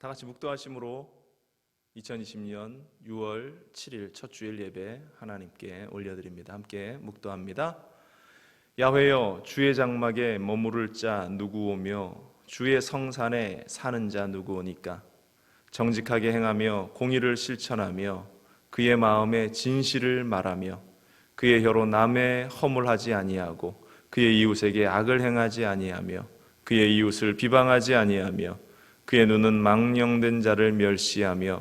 다 같이 묵도하심으로 2020년 6월 7일 첫 주일 예배 하나님께 올려드립니다. 함께 묵도합니다. 야훼여, 주의 장막에 머무를 자 누구오며 주의 성산에 사는 자 누구오니까? 정직하게 행하며 공의를 실천하며 그의 마음에 진실을 말하며 그의 혀로 남의 허물하지 아니하고 그의 이웃에게 악을 행하지 아니하며 그의 이웃을 비방하지 아니하며 그의 눈은 망령된 자를 멸시하며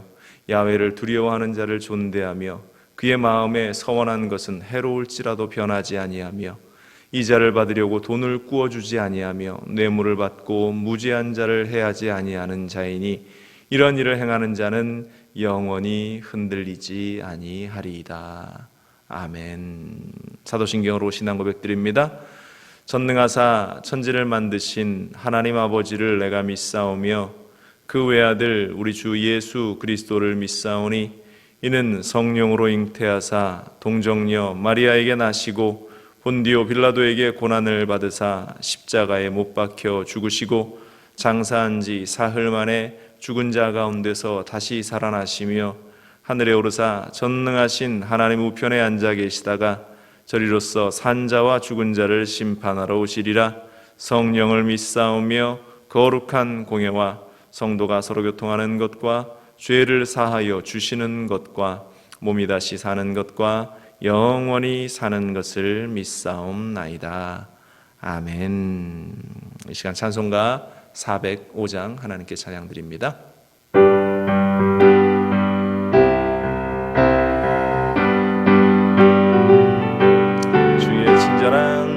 야훼를 두려워하는 자를 존대하며 그의 마음에 서원한 것은 해로울지라도 변하지 아니하며 이자를 받으려고 돈을 꾸어주지 아니하며 뇌물을 받고 무죄한 자를 해하지 아니하는 자이니 이런 일을 행하는 자는 영원히 흔들리지 아니하리이다. 아멘. 사도신경으로 신앙 고백드립니다. 전능하사 천지를 만드신 하나님 아버지를 내가 믿사오며 그 외아들 우리 주 예수 그리스도를 믿사오니 이는 성령으로 잉태하사 동정녀 마리아에게 나시고 본디오 빌라도에게 고난을 받으사 십자가에 못 박혀 죽으시고 장사한 지 사흘 만에 죽은 자 가운데서 다시 살아나시며 하늘에 오르사 전능하신 하나님 우편에 앉아 계시다가 저리로서 산자와 죽은 자를 심판하러 오시리라. 성령을 믿사오며 거룩한 공예와 성도가 서로 교통하는 것과 죄를 사하여 주시는 것과 몸이 다시 사는 것과 영원히 사는 것을 믿사옵나이다. 아멘. 이 시간 찬송가 405장 하나님께 찬양드립니다.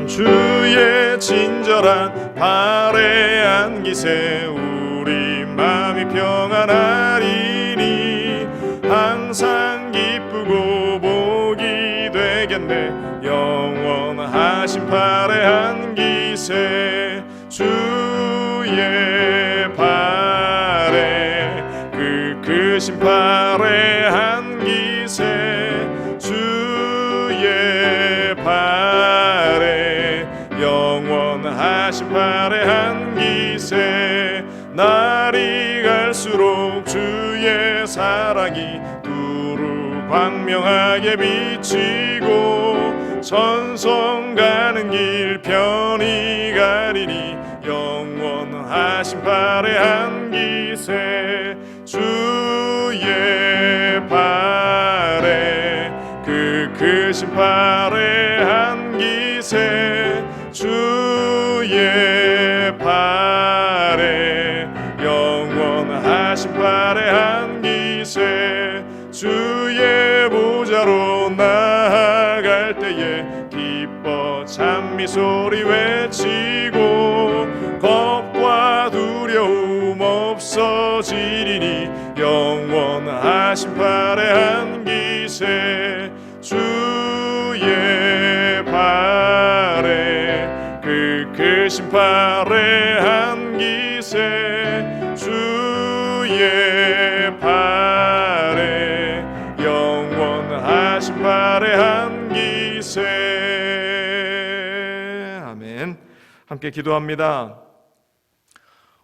주의 친절한 발에 안기세 우리 마음이 평안하리니 항상 기쁘고 복이 되겠네. 영원하신 발에 안기세 주의 발에 그 크신 발에 안기세 주의 발에 영원하신 발에 안기세. 날이 갈수록 주의 사랑이 두루 광명하게 비치고 천성 가는 길 편히 가리니 영원하신 발에 안기세 주의 발에 그 크신 발에 안기세 주의 발에 영원하신 발에 안기세. 주의 보좌로 나아갈 때에 기뻐 찬미 소리 외치고 겁과 두려움 없어지리니 영원하신 발에 안기세 주의 발에 그 크신 발에 안기세 주의 발에 영원하신 발에 안기세. 아멘. 함께 기도합니다.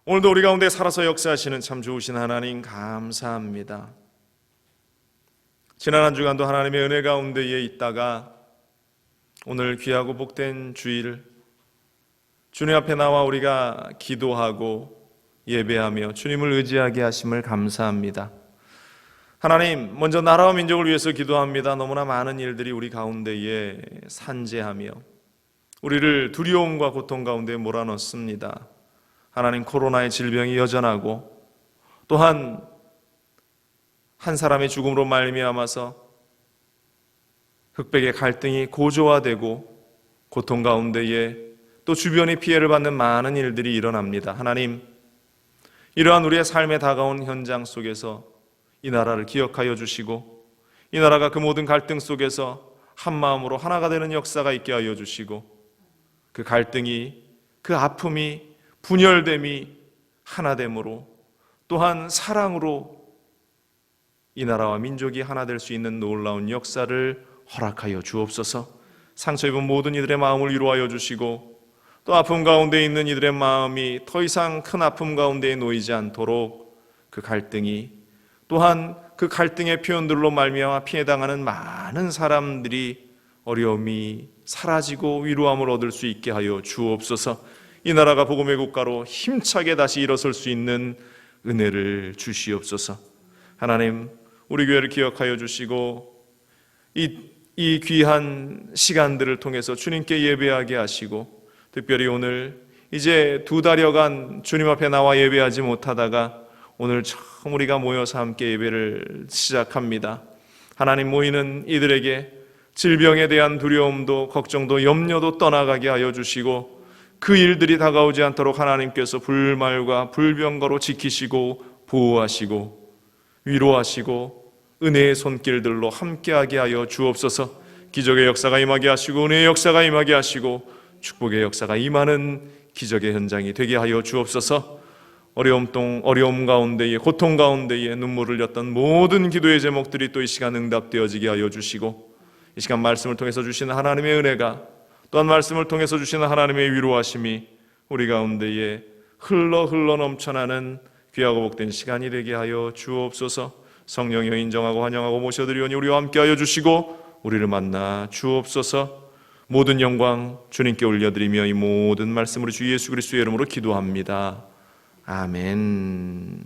오늘도 우리 가운데 살아서 역사하시는 참 좋으신 하나님 감사합니다. 지난 한 주간도 하나님의 은혜 가운데에 있다가 오늘 귀하고 복된 주일 주님 앞에 나와 우리가 기도하고 예배하며 주님을 의지하게 하심을 감사합니다. 하나님, 먼저 나라와 민족을 위해서 기도합니다. 너무나 많은 일들이 우리 가운데에 산재하며 우리를 두려움과 고통 가운데 몰아넣습니다. 하나님, 코로나의 질병이 여전하고 또한 한 사람의 죽음으로 말미암아서 흑백의 갈등이 고조화되고 고통 가운데에 또 주변이 피해를 받는 많은 일들이 일어납니다. 하나님, 이러한 우리의 삶에 다가온 현장 속에서 이 나라를 기억하여 주시고 이 나라가 그 모든 갈등 속에서 한 마음으로 하나가 되는 역사가 있게 하여 주시고 그 갈등이, 그 아픔이, 분열됨이 하나됨으로 또한 사랑으로 이 나라와 민족이 하나 될 수 있는 놀라운 역사를 허락하여 주옵소서. 상처 입은 모든 이들의 마음을 위로하여 주시고 또 아픔 가운데 있는 이들의 마음이 더 이상 큰 아픔 가운데 놓이지 않도록 그 갈등이, 또한 그 갈등의 표현들로 말미암아 피해당하는 많은 사람들이 어려움이 사라지고 위로함을 얻을 수 있게 하여 주옵소서. 이 나라가 복음의 국가로 힘차게 다시 일어설 수 있는 은혜를 주시옵소서. 하나님, 우리 교회를 기억하여 주시고 이 귀한 시간들을 통해서 주님께 예배하게 하시고, 특별히 오늘 이제 2달여간 주님 앞에 나와 예배하지 못하다가 오늘 처음 우리가 모여서 함께 예배를 시작합니다. 하나님, 모이는 이들에게 질병에 대한 두려움도 걱정도 염려도 떠나가게 하여 주시고, 그 일들이 다가오지 않도록 하나님께서 불말과 불병거로 지키시고 보호하시고 위로하시고 은혜의 손길들로 함께하게 하여 주옵소서. 기적의 역사가 임하게 하시고 은혜의 역사가 임하게 하시고 축복의 역사가 임하는 기적의 현장이 되게 하여 주옵소서. 어려움 가운데에, 고통 가운데에 눈물을 흘렸던 모든 기도의 제목들이 또 이 시간 응답되어지게 하여 주시고, 이 시간 말씀을 통해서 주시는 하나님의 은혜가, 또한 말씀을 통해서 주시는 하나님의 위로하심이 우리 가운데에 흘러 넘쳐나는 귀하고 복된 시간이 되게 하여 주옵소서. 성령이여 인정하고 환영하고 모셔드리오니 우리와 함께하여 주시고 우리를 만나 주옵소서. 모든 영광 주님께 올려드리며 이 모든 말씀으로 주 예수 그리스도의 이름으로 기도합니다. 아멘.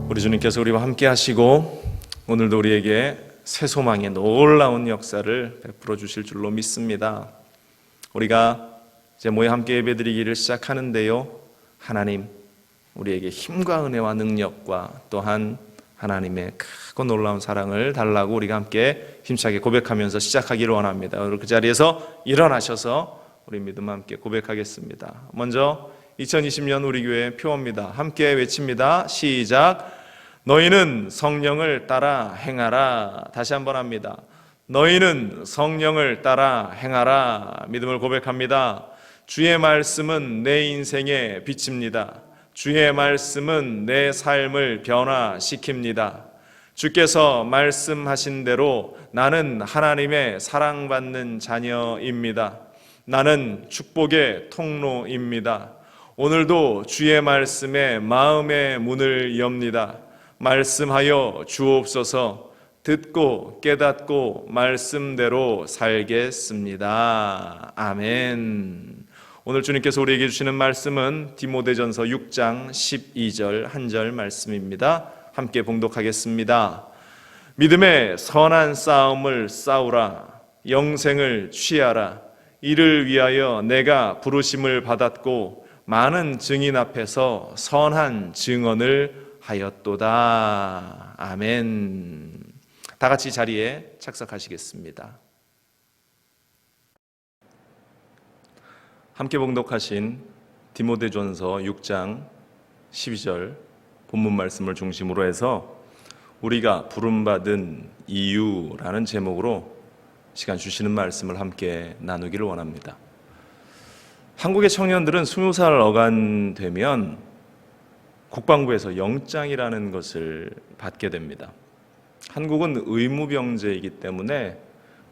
우리 주님께서 우리와 함께 하시고 오늘도 우리에게 새 소망의 놀라운 역사를 베풀어 주실 줄로 믿습니다. 우리가 이제 모여 함께 예배드리기를 시작하는데요, 하나님, 우리에게 힘과 은혜와 능력과 또한 하나님의 크고 놀라운 사랑을 달라고 우리가 함께 힘차게 고백하면서 시작하기를 원합니다. 오늘 그 자리에서 일어나셔서 우리 믿음 함께 고백하겠습니다. 먼저 2020년 우리 교회 표어입니다. 함께 외칩니다. 시작. 너희는 성령을 따라 행하라. 다시 한번 합니다. 너희는 성령을 따라 행하라. 믿음을 고백합니다. 주의 말씀은 내 인생의 빛입니다. 주의 말씀은 내 삶을 변화시킵니다. 주께서 말씀하신 대로 나는 하나님의 사랑받는 자녀입니다. 나는 축복의 통로입니다. 오늘도 주의 말씀에 마음의 문을 엽니다. 말씀하여 주옵소서. 듣고 깨닫고 말씀대로 살겠습니다. 아멘. 오늘 주님께서 우리에게 주시는 말씀은 디모데전서 6장 12절 한 절 말씀입니다. 함께 봉독하겠습니다. 믿음의 선한 싸움을 싸우라. 영생을 취하라. 이를 위하여 내가 부르심을 받았고 많은 증인 앞에서 선한 증언을 하였도다. 아멘. 다 같이 자리에 착석하시겠습니다. 함께 봉독하신 디모데전서 6장 12절 본문 말씀을 중심으로 해서 우리가 부름받은 이유라는 제목으로 시간 주시는 말씀을 함께 나누기를 원합니다. 한국의 청년들은 20살 어간되면 국방부에서 영장이라는 것을 받게 됩니다. 한국은 의무병제이기 때문에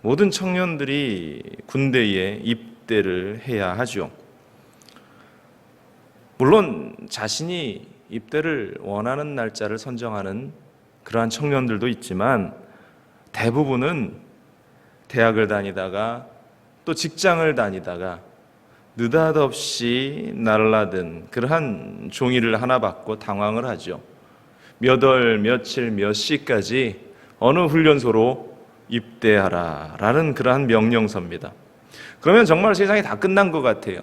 모든 청년들이 군대에 입대를 해야 하죠. 물론 자신이 입대를 원하는 날짜를 선정하는 그러한 청년들도 있지만 대부분은 대학을 다니다가 또 직장을 다니다가 느닷없이 날라든 그러한 종이를 하나 받고 당황을 하죠. 몇 월, 며칠, 몇 시까지 어느 훈련소로 입대하라 라는 그러한 명령서입니다. 그러면 정말 세상이 다 끝난 것 같아요.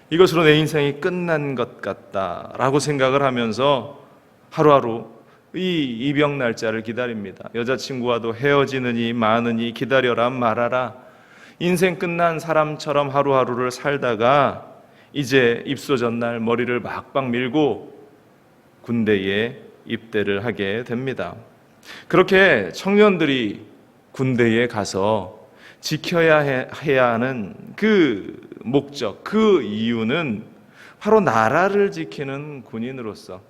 이것으로 내 인생이 끝난 것 같다라고 생각을 하면서 하루하루 이 입영 날짜를 기다립니다. 여자친구와도 헤어지느니 마느니 기다려라 말아라. 인생 끝난 사람처럼 하루하루를 살다가 이제 입소 전날 머리를 막박 밀고 군대에 입대를 하게 됩니다. 그렇게 청년들이 군대에 가서 해야 하는 그 목적, 그 이유는 바로 나라를 지키는 군인으로서,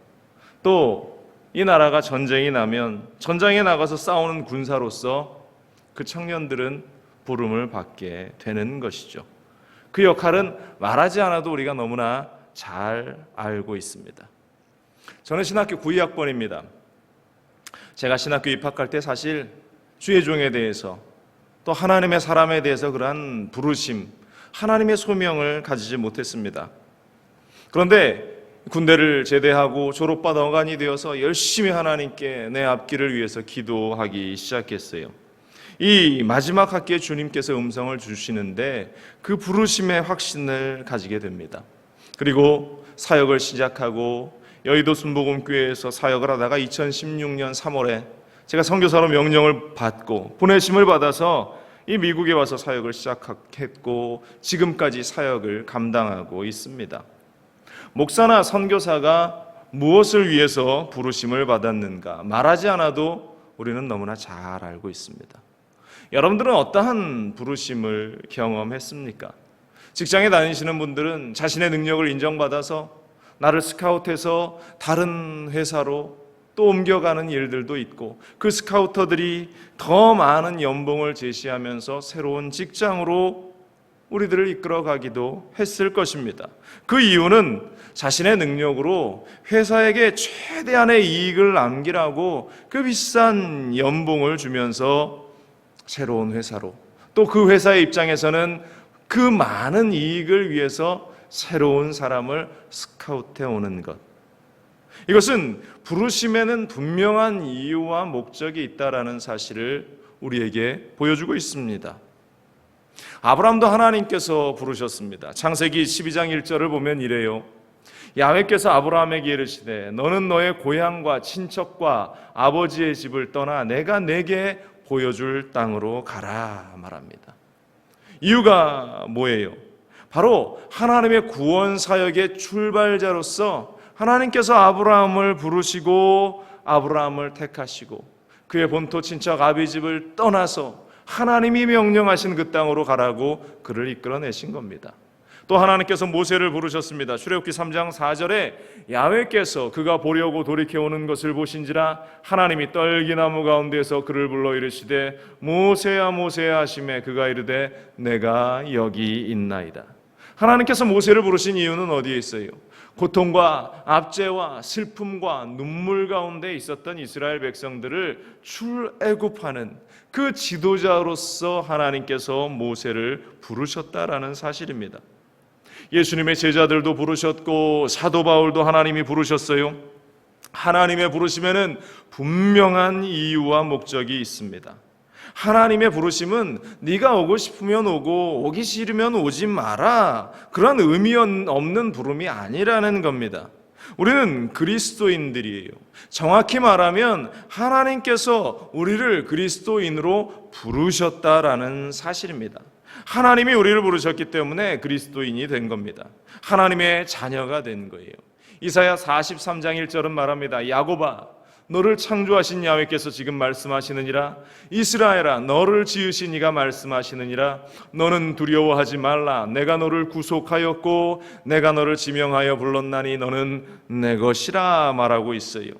또 이 나라가 전쟁이 나면 전장에 나가서 싸우는 군사로서 그 청년들은 부름을 받게 되는 것이죠. 그 역할은 말하지 않아도 우리가 너무나 잘 알고 있습니다. 저는 신학교 9학번입니다. 제가 신학교 입학할 때 사실 주의 종에 대해서, 또 하나님의 사람에 대해서 그러한 부르심, 하나님의 소명을 가지지 못했습니다. 그런데 군대를 제대하고 졸업받아 어간이 되어서 열심히 하나님께 내 앞길을 위해서 기도하기 시작했어요. 이 마지막 학기에 주님께서 음성을 주시는데 그 부르심의 확신을 가지게 됩니다. 그리고 사역을 시작하고 여의도 순복음교회에서 사역을 하다가 2016년 3월에 제가 선교사로 명령을 받고 보내심을 받아서 이 미국에 와서 사역을 시작했고 지금까지 사역을 감당하고 있습니다. 목사나 선교사가 무엇을 위해서 부르심을 받았는가 말하지 않아도 우리는 너무나 잘 알고 있습니다. 여러분들은 어떠한 부르심을 경험했습니까? 직장에 다니시는 분들은 자신의 능력을 인정받아서 나를 스카우트해서 다른 회사로 또 옮겨가는 일들도 있고, 그 스카우터들이 더 많은 연봉을 제시하면서 새로운 직장으로 우리들을 이끌어가기도 했을 것입니다. 그 이유는 자신의 능력으로 회사에게 최대한의 이익을 남기라고 그 비싼 연봉을 주면서 새로운 회사로, 또 그 회사의 입장에서는 그 많은 이익을 위해서 새로운 사람을 스카우트해 오는 것, 이것은 부르심에는 분명한 이유와 목적이 있다라는 사실을 우리에게 보여주고 있습니다. 아브라함도 하나님께서 부르셨습니다. 창세기 12장 1절을 보면 이래요. 야훼께서 아브라함에게 이르시되 너는 너의 고향과 친척과 아버지의 집을 떠나 내가 내게 보여줄 땅으로 가라 말합니다. 이유가 뭐예요? 바로 하나님의 구원 사역의 출발자로서 하나님께서 아브라함을 부르시고 아브라함을 택하시고 그의 본토 친척 아비집을 떠나서 하나님이 명령하신 그 땅으로 가라고 그를 이끌어내신 겁니다. 또 하나님께서 모세를 부르셨습니다. 출애굽기 3장 4절에 야훼께서 그가 보려고 돌이켜오는 것을 보신지라 하나님이 떨기나무 가운데서 그를 불러 이르시되 모세야 모세야 하시매 그가 이르되 내가 여기 있나이다. 하나님께서 모세를 부르신 이유는 어디에 있어요? 고통과 압제와 슬픔과 눈물 가운데 있었던 이스라엘 백성들을 출애굽하는 그 지도자로서 하나님께서 모세를 부르셨다라는 사실입니다. 예수님의 제자들도 부르셨고 사도 바울도 하나님이 부르셨어요. 하나님의 부르심에는 분명한 이유와 목적이 있습니다. 하나님의 부르심은 네가 오고 싶으면 오고 오기 싫으면 오지 마라, 그런 의미 없는 부름이 아니라는 겁니다. 우리는 그리스도인들이에요. 정확히 말하면 하나님께서 우리를 그리스도인으로 부르셨다라는 사실입니다. 하나님이 우리를 부르셨기 때문에 그리스도인이 된 겁니다. 하나님의 자녀가 된 거예요. 이사야 43장 1절은 말합니다. 야곱아 너를 창조하신 야훼께서 지금 말씀하시느니라. 이스라엘아 너를 지으신 이가 말씀하시느니라. 너는 두려워하지 말라. 내가 너를 구속하였고 내가 너를 지명하여 불렀나니 너는 내 것이라 말하고 있어요.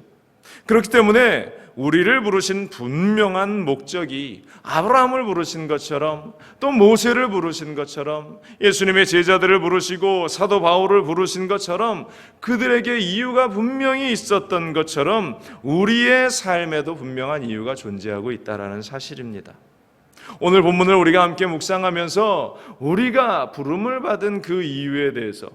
그렇기 때문에 우리를 부르신 분명한 목적이 아브라함을 부르신 것처럼 또 모세를 부르신 것처럼 예수님의 제자들을 부르시고 사도 바울을 부르신 것처럼 그들에게 이유가 분명히 있었던 것처럼 우리의 삶에도 분명한 이유가 존재하고 있다는 사실입니다. 오늘 본문을 우리가 함께 묵상하면서 우리가 부름을 받은 그 이유에 대해서,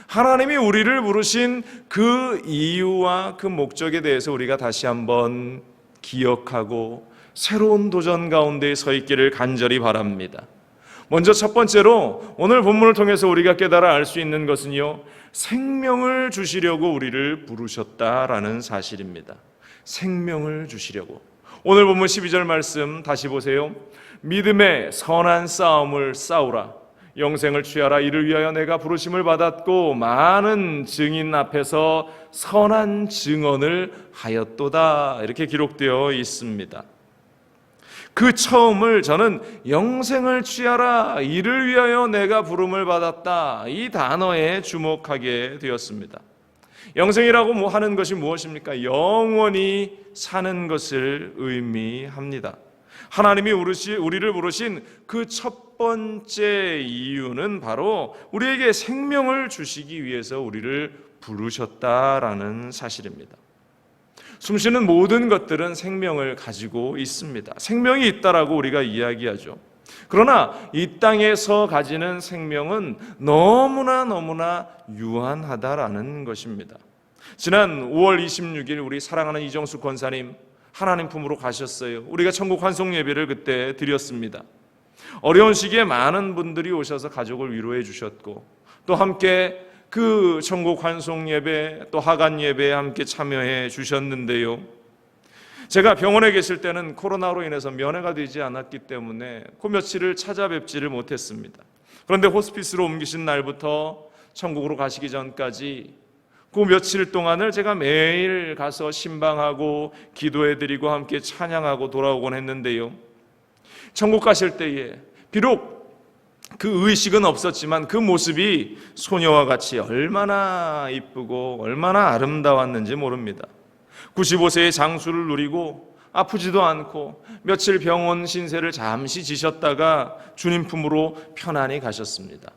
하나님이 우리를 부르신 그 이유와 그 목적에 대해서 우리가 다시 한번 기억하고 새로운 도전 가운데 서 있기를 간절히 바랍니다. 먼저 첫 번째로 오늘 본문을 통해서 우리가 깨달아 알 수 있는 것은요, 생명을 주시려고 우리를 부르셨다라는 사실입니다. 생명을 주시려고. 오늘 본문 12절 말씀 다시 보세요. 믿음의 선한 싸움을 싸우라. 영생을 취하라. 이를 위하여 내가 부르심을 받았고 많은 증인 앞에서 선한 증언을 하였도다. 이렇게 기록되어 있습니다. 그 처음을 저는 영생을 취하라, 이를 위하여 내가 부름을 받았다, 이 단어에 주목하게 되었습니다. 영생이라고 하는 것이 무엇입니까? 영원히 사는 것을 의미합니다. 하나님이 우리를 부르신 그 첫 번째 이유는 바로 우리에게 생명을 주시기 위해서 우리를 부르셨다라는 사실입니다. 숨쉬는 모든 것들은 생명을 가지고 있습니다. 생명이 있다라고 우리가 이야기하죠. 그러나 이 땅에서 가지는 생명은 너무나 유한하다라는 것입니다. 지난 5월 26일 우리 사랑하는 이정숙 권사님 하나님 품으로 가셨어요. 우리가 천국 환송 예배를 그때 드렸습니다. 어려운 시기에 많은 분들이 오셔서 가족을 위로해 주셨고, 또 함께 그 천국 환송 예배, 또 하간 예배에 함께 참여해 주셨는데요. 제가 병원에 계실 때는 코로나로 인해서 면회가 되지 않았기 때문에 그 며칠을 찾아뵙지를 못했습니다. 그런데 호스피스로 옮기신 날부터 천국으로 가시기 전까지 그 며칠 동안을 제가 매일 가서 신방하고 기도해드리고 함께 찬양하고 돌아오곤 했는데요. 천국 가실 때에 비록 그 의식은 없었지만 그 모습이 소녀와 같이 얼마나 이쁘고 얼마나 아름다웠는지 모릅니다. 95세의 장수를 누리고 아프지도 않고 며칠 병원 신세를 잠시 지셨다가 주님 품으로 편안히 가셨습니다.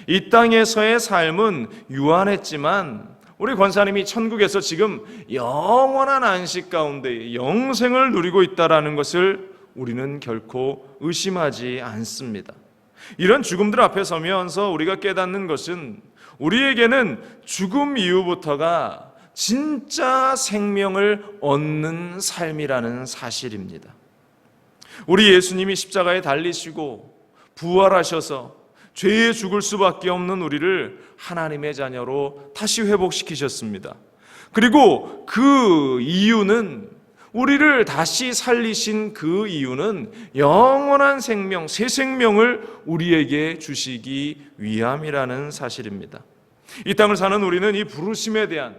이 땅에서의 삶은 유한했지만 우리 권사님이 천국에서 지금 영원한 안식 가운데 영생을 누리고 있다는 것을 우리는 결코 의심하지 않습니다. 이런 죽음들 앞에 서면서 우리가 깨닫는 것은 우리에게는 죽음 이후부터가 진짜 생명을 얻는 삶이라는 사실입니다. 우리 예수님이 십자가에 달리시고 부활하셔서 죄에 죽을 수밖에 없는 우리를 하나님의 자녀로 다시 회복시키셨습니다. 그리고 그 이유는, 우리를 다시 살리신 그 이유는 영원한 생명, 새 생명을 우리에게 주시기 위함이라는 사실입니다. 이 땅을 사는 우리는 이 부르심에 대한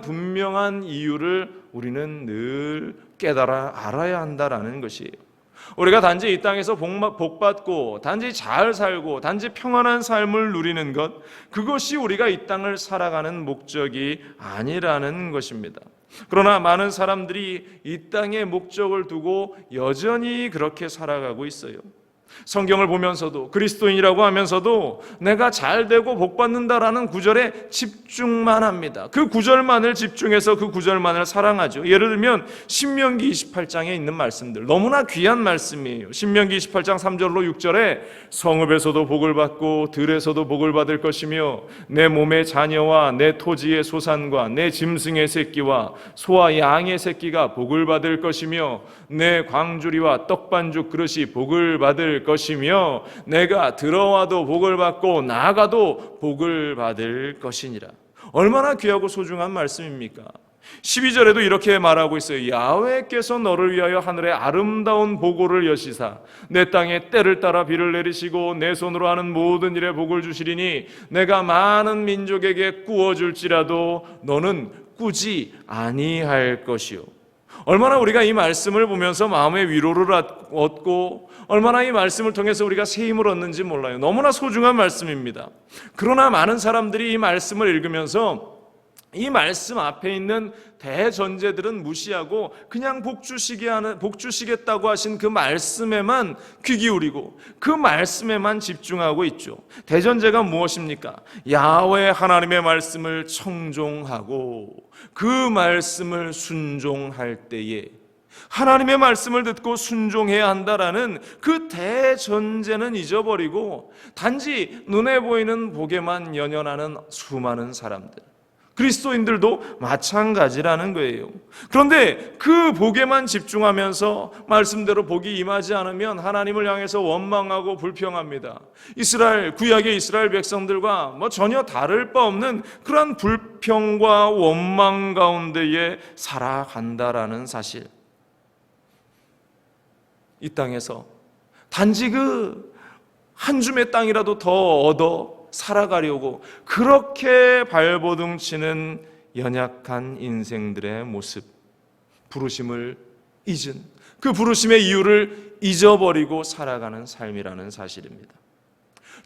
분명한 이유를 우리는 늘 깨달아 알아야 한다라는 것이에요. 우리가 단지 이 땅에서 복받고 단지 잘 살고 단지 평안한 삶을 누리는 것, 그것이 우리가 이 땅을 살아가는 목적이 아니라는 것입니다. 그러나 많은 사람들이 이 땅에 목적을 두고 여전히 그렇게 살아가고 있어요. 성경을 보면서도 그리스도인이라고 하면서도 내가 잘되고 복받는다라는 구절에 집중만 합니다. 그 구절만을 집중해서 그 구절만을 사랑하죠. 예를 들면 신명기 28장에 있는 말씀들, 너무나 귀한 말씀이에요. 신명기 28장 3절로 6절에 성읍에서도 복을 받고 들에서도 복을 받을 것이며 내 몸의 자녀와 내 토지의 소산과 내 짐승의 새끼와 소와 양의 새끼가 복을 받을 것이며 내 광주리와 떡반죽 그릇이 복을 받을 것이며 내가 들어와도 복을 받고 나가도 복을 받을 것이니라. 얼마나 귀하고 소중한 말씀입니까? 12절에도 이렇게 말하고 있어요. 야훼께서 너를 위하여 하늘에 아름다운 보고를 여시사 내 땅에 때를 따라 비를 내리시고 내 손으로 하는 모든 일에 복을 주시리니 내가 많은 민족에게 꾸어줄지라도 너는 꾸지 아니할 것이요. 얼마나 우리가 이 말씀을 보면서 마음의 위로를 얻고 얼마나 이 말씀을 통해서 우리가 새 힘을 얻는지 몰라요. 너무나 소중한 말씀입니다. 그러나 많은 사람들이 이 말씀을 읽으면서 이 말씀 앞에 있는 대전제들은 무시하고 그냥 복주시겠다고 하신 그 말씀에만 귀 기울이고 그 말씀에만 집중하고 있죠. 대전제가 무엇입니까? 야훼 하나님의 말씀을 청종하고 그 말씀을 순종할 때에 하나님의 말씀을 듣고 순종해야 한다라는 그 대전제는 잊어버리고 단지 눈에 보이는 복에만 연연하는 수많은 사람들, 그리스도인들도 마찬가지라는 거예요. 그런데 그 복에만 집중하면서 말씀대로 복이 임하지 않으면 하나님을 향해서 원망하고 불평합니다. 구약의 이스라엘 백성들과 전혀 다를 바 없는 그러한 불평과 원망 가운데에 살아간다라는 사실. 이 땅에서 단지 그 한 줌의 땅이라도 더 얻어 살아가려고 그렇게 발버둥치는 연약한 인생들의 모습, 부르심을 잊은 그 부르심의 이유를 잊어버리고 살아가는 삶이라는 사실입니다.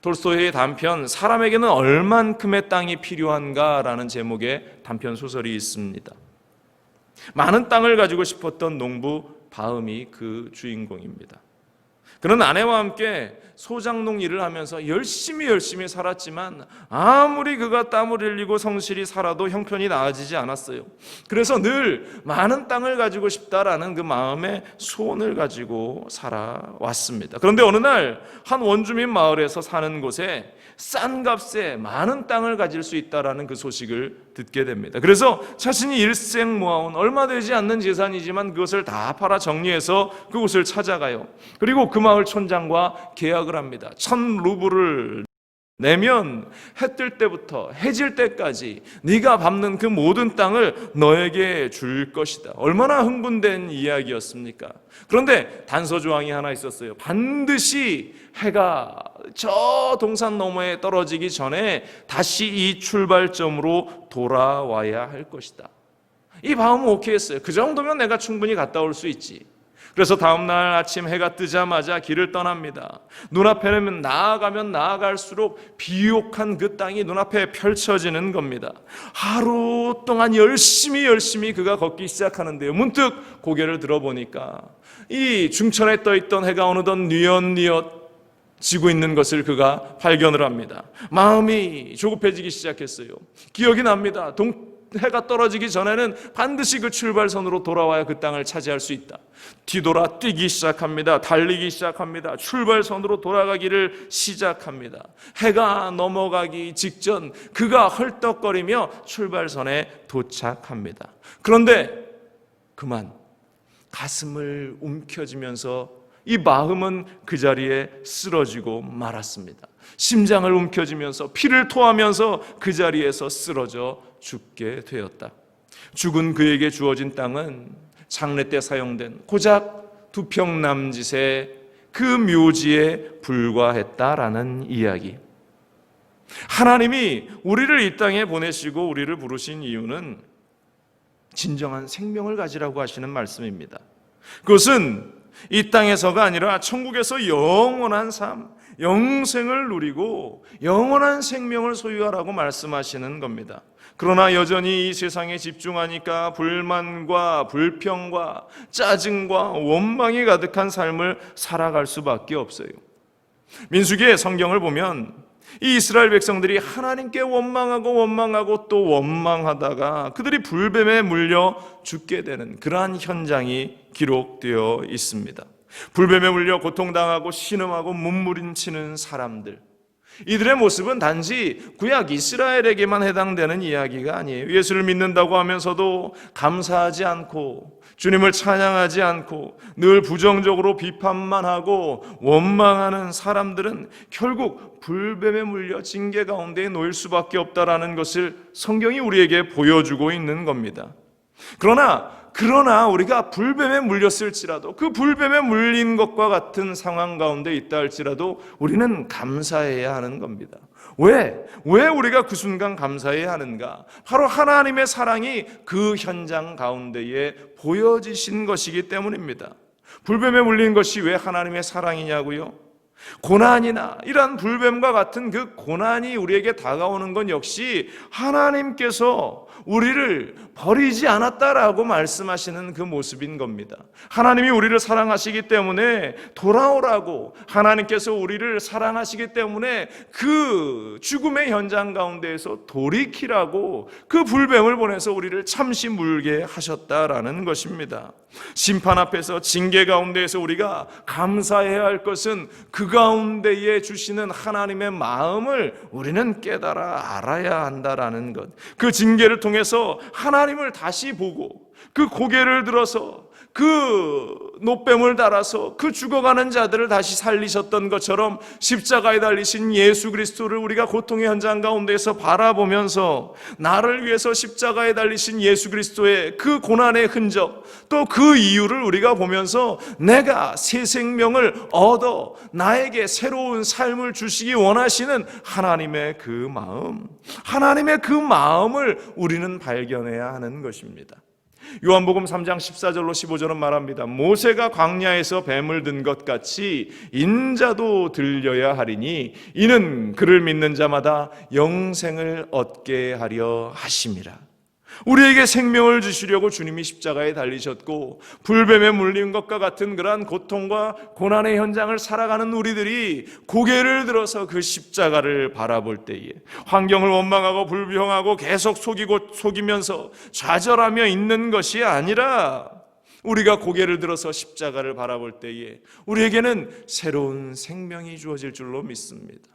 톨스토이의 단편 사람에게는 얼만큼의 땅이 필요한가라는 제목의 단편 소설이 있습니다. 많은 땅을 가지고 싶었던 농부 바음이 그 주인공입니다. 그는 아내와 함께 소장농 일을 하면서 열심히 살았지만 아무리 그가 땀을 흘리고 성실히 살아도 형편이 나아지지 않았어요. 그래서 늘 많은 땅을 가지고 싶다라는 그 마음의 소원을 가지고 살아왔습니다. 그런데 어느 날 한 원주민 마을에서 사는 곳에 싼 값에 많은 땅을 가질 수 있다라는 그 소식을 듣게 됩니다. 그래서 자신이 일생 모아온 얼마 되지 않는 재산이지만 그것을 다 팔아 정리해서 그곳을 찾아가요. 그리고 그 마을 촌장과 계약을 합니다. 1,000루블을 내면 해 뜰 때부터 해질 때까지 네가 밟는 그 모든 땅을 너에게 줄 것이다. 얼마나 흥분된 이야기였습니까? 그런데 단서 조항이 하나 있었어요. 반드시 해가 저 동산 너머에 떨어지기 전에 다시 이 출발점으로 돌아와야 할 것이다. 이 바움은 오케이 했어요. 그 정도면 내가 충분히 갔다 올 수 있지. 그래서 다음날 아침 해가 뜨자마자 길을 떠납니다. 눈앞에는 나아가면 나아갈수록 비옥한 그 땅이 눈앞에 펼쳐지는 겁니다. 하루 동안 열심히 그가 걷기 시작하는데요. 문득 고개를 들어보니까 이 중천에 떠있던 해가 어느덧 뉘엿뉘엿 지고 있는 것을 그가 발견을 합니다. 마음이 조급해지기 시작했어요. 기억이 납니다. 해가 떨어지기 전에는 반드시 그 출발선으로 돌아와야 그 땅을 차지할 수 있다. 뒤돌아 뛰기 시작합니다. 달리기 시작합니다. 출발선으로 돌아가기를 시작합니다. 해가 넘어가기 직전 그가 헐떡거리며 출발선에 도착합니다. 그런데 그만 가슴을 움켜쥐면서 이 마음은 그 자리에 쓰러지고 말았습니다. 심장을 움켜쥐면서 피를 토하면서 그 자리에서 쓰러져 죽게 되었다. 죽은 그에게 주어진 땅은 장례 때 사용된 고작 2평 남짓의 그 묘지에 불과했다라는 이야기. 하나님이 우리를 이 땅에 보내시고 우리를 부르신 이유는 진정한 생명을 가지라고 하시는 말씀입니다. 그것은 이 땅에서가 아니라 천국에서 영원한 삶, 영생을 누리고 영원한 생명을 소유하라고 말씀하시는 겁니다. 그러나 여전히 이 세상에 집중하니까 불만과 불평과 짜증과 원망이 가득한 삶을 살아갈 수밖에 없어요. 민수기의 성경을 보면 이 이스라엘 백성들이 하나님께 원망하고 또 원망하다가 그들이 불뱀에 물려 죽게 되는 그러한 현장이 기록되어 있습니다. 불뱀에 물려 고통당하고 신음하고 몸부림치는 사람들, 이들의 모습은 단지 구약 이스라엘에게만 해당되는 이야기가 아니에요. 예수를 믿는다고 하면서도 감사하지 않고 주님을 찬양하지 않고 늘 부정적으로 비판만 하고 원망하는 사람들은 결국 불뱀에 물려 징계 가운데 놓일 수밖에 없다라는 것을 성경이 우리에게 보여주고 있는 겁니다. 그러나 우리가 불뱀에 물렸을지라도 그 불뱀에 물린 것과 같은 상황 가운데 있다 할지라도 우리는 감사해야 하는 겁니다. 왜 우리가 그 순간 감사해야 하는가? 바로 하나님의 사랑이 그 현장 가운데에 보여지신 것이기 때문입니다. 불뱀에 물린 것이 왜 하나님의 사랑이냐고요? 고난이나 이러한 불뱀과 같은 그 고난이 우리에게 다가오는 건 역시 하나님께서 우리를 버리지 않았다라고 말씀하시는 그 모습인 겁니다. 하나님이 우리를 사랑하시기 때문에 돌아오라고, 하나님께서 우리를 사랑하시기 때문에 그 죽음의 현장 가운데에서 돌이키라고 그 불뱀을 보내서 우리를 참시 물게 하셨다라는 것입니다. 심판 앞에서 징계 가운데에서 우리가 감사해야 할 것은 그 가운데에 주시는 하나님의 마음을 우리는 깨달아 알아야 한다라는 것. 그 징계를 통해서 하나님을 다시 보고 그 고개를 들어서 그 노뱀을 달아서 그 죽어가는 자들을 다시 살리셨던 것처럼 십자가에 달리신 예수 그리스도를 우리가 고통의 현장 가운데에서 바라보면서 나를 위해서 십자가에 달리신 예수 그리스도의 그 고난의 흔적, 또 그 이유를 우리가 보면서 내가 새 생명을 얻어 나에게 새로운 삶을 주시기 원하시는 하나님의 그 마음을 우리는 발견해야 하는 것입니다. 요한복음 3장 14절로 15절은 말합니다. 모세가 광야에서 뱀을 든 것 같이 인자도 들려야 하리니 이는 그를 믿는 자마다 영생을 얻게 하려 하심이라. 우리에게 생명을 주시려고 주님이 십자가에 달리셨고 불뱀에 물린 것과 같은 그러한 고통과 고난의 현장을 살아가는 우리들이 고개를 들어서 그 십자가를 바라볼 때에 환경을 원망하고 불평하고 계속 속이면서 좌절하며 있는 것이 아니라 우리가 고개를 들어서 십자가를 바라볼 때에 우리에게는 새로운 생명이 주어질 줄로 믿습니다.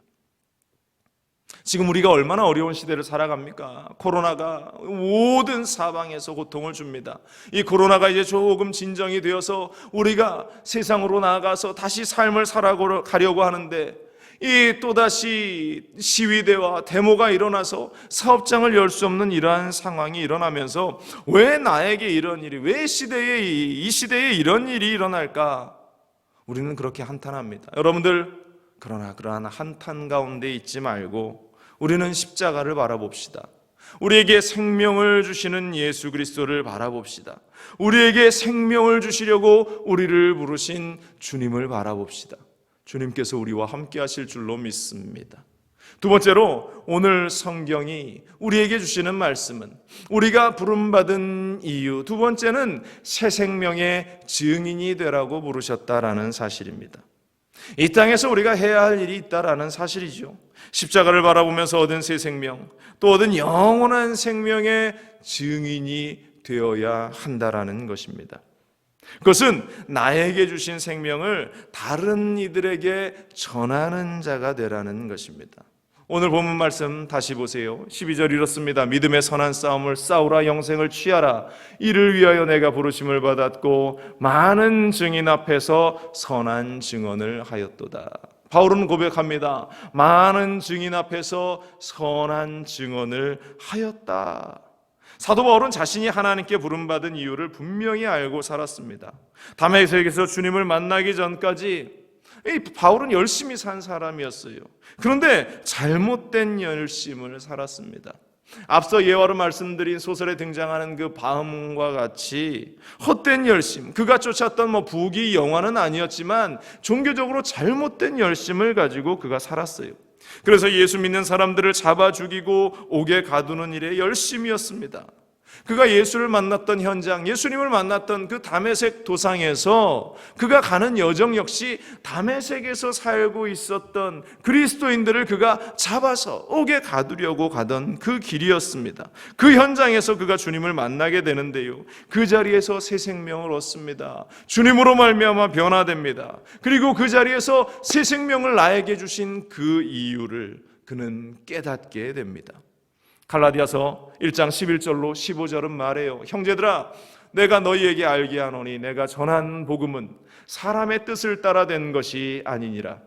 지금 우리가 얼마나 어려운 시대를 살아갑니까? 코로나가 모든 사방에서 고통을 줍니다. 이 코로나가 이제 조금 진정이 되어서 우리가 세상으로 나아가서 다시 삶을 살아가려고 하는데 이 또다시 시위대와 데모가 일어나서 사업장을 열 수 없는 이러한 상황이 일어나면서 왜 나에게 이런 일이, 왜 이 시대에 이런 일이 일어날까? 우리는 그렇게 한탄합니다. 여러분들, 그러나 그러한 한탄 가운데 있지 말고 우리는 십자가를 바라봅시다. 우리에게 생명을 주시는 예수 그리스도를 바라봅시다. 우리에게 생명을 주시려고 우리를 부르신 주님을 바라봅시다. 주님께서 우리와 함께 하실 줄로 믿습니다. 두 번째로 오늘 성경이 우리에게 주시는 말씀은 우리가 부름받은 이유, 두 번째는 새 생명의 증인이 되라고 부르셨다라는 사실입니다. 이 땅에서 우리가 해야 할 일이 있다라는 사실이죠. 십자가를 바라보면서 얻은 새 생명, 또 얻은 영원한 생명의 증인이 되어야 한다라는 것입니다. 그것은 나에게 주신 생명을 다른 이들에게 전하는 자가 되라는 것입니다. 오늘 본문 말씀 다시 보세요. 12절 이렇습니다. 믿음의 선한 싸움을 싸우라, 영생을 취하라. 이를 위하여 내가 부르심을 받았고 많은 증인 앞에서 선한 증언을 하였도다. 바울은 고백합니다. 많은 증인 앞에서 선한 증언을 하였다. 사도 바울은 자신이 하나님께 부름받은 이유를 분명히 알고 살았습니다. 다메섹에서 주님을 만나기 전까지 바울은 열심히 산 사람이었어요. 그런데 잘못된 열심을 살았습니다. 앞서 예화로 말씀드린 소설에 등장하는 그 바음과 같이 헛된 열심, 그가 쫓았던 부귀 영화는 아니었지만 종교적으로 잘못된 열심을 가지고 그가 살았어요. 그래서 예수 믿는 사람들을 잡아 죽이고 옥에 가두는 일에 열심이었습니다. 그가 예수를 만났던 현장, 예수님을 만났던 그 다메섹 도상에서 그가 가는 여정 역시 다메섹에서 살고 있었던 그리스도인들을 그가 잡아서 옥에 가두려고 가던 그 길이었습니다. 그 현장에서 그가 주님을 만나게 되는데요, 그 자리에서 새 생명을 얻습니다. 주님으로 말미암아 변화됩니다. 그리고 그 자리에서 새 생명을 나에게 주신 그 이유를 그는 깨닫게 됩니다. 갈라디아서 1장 11절로 15절은 말해요. 형제들아, 내가 너희에게 알게 하노니 내가 전한 복음은 사람의 뜻을 따라 된 것이 아니니라.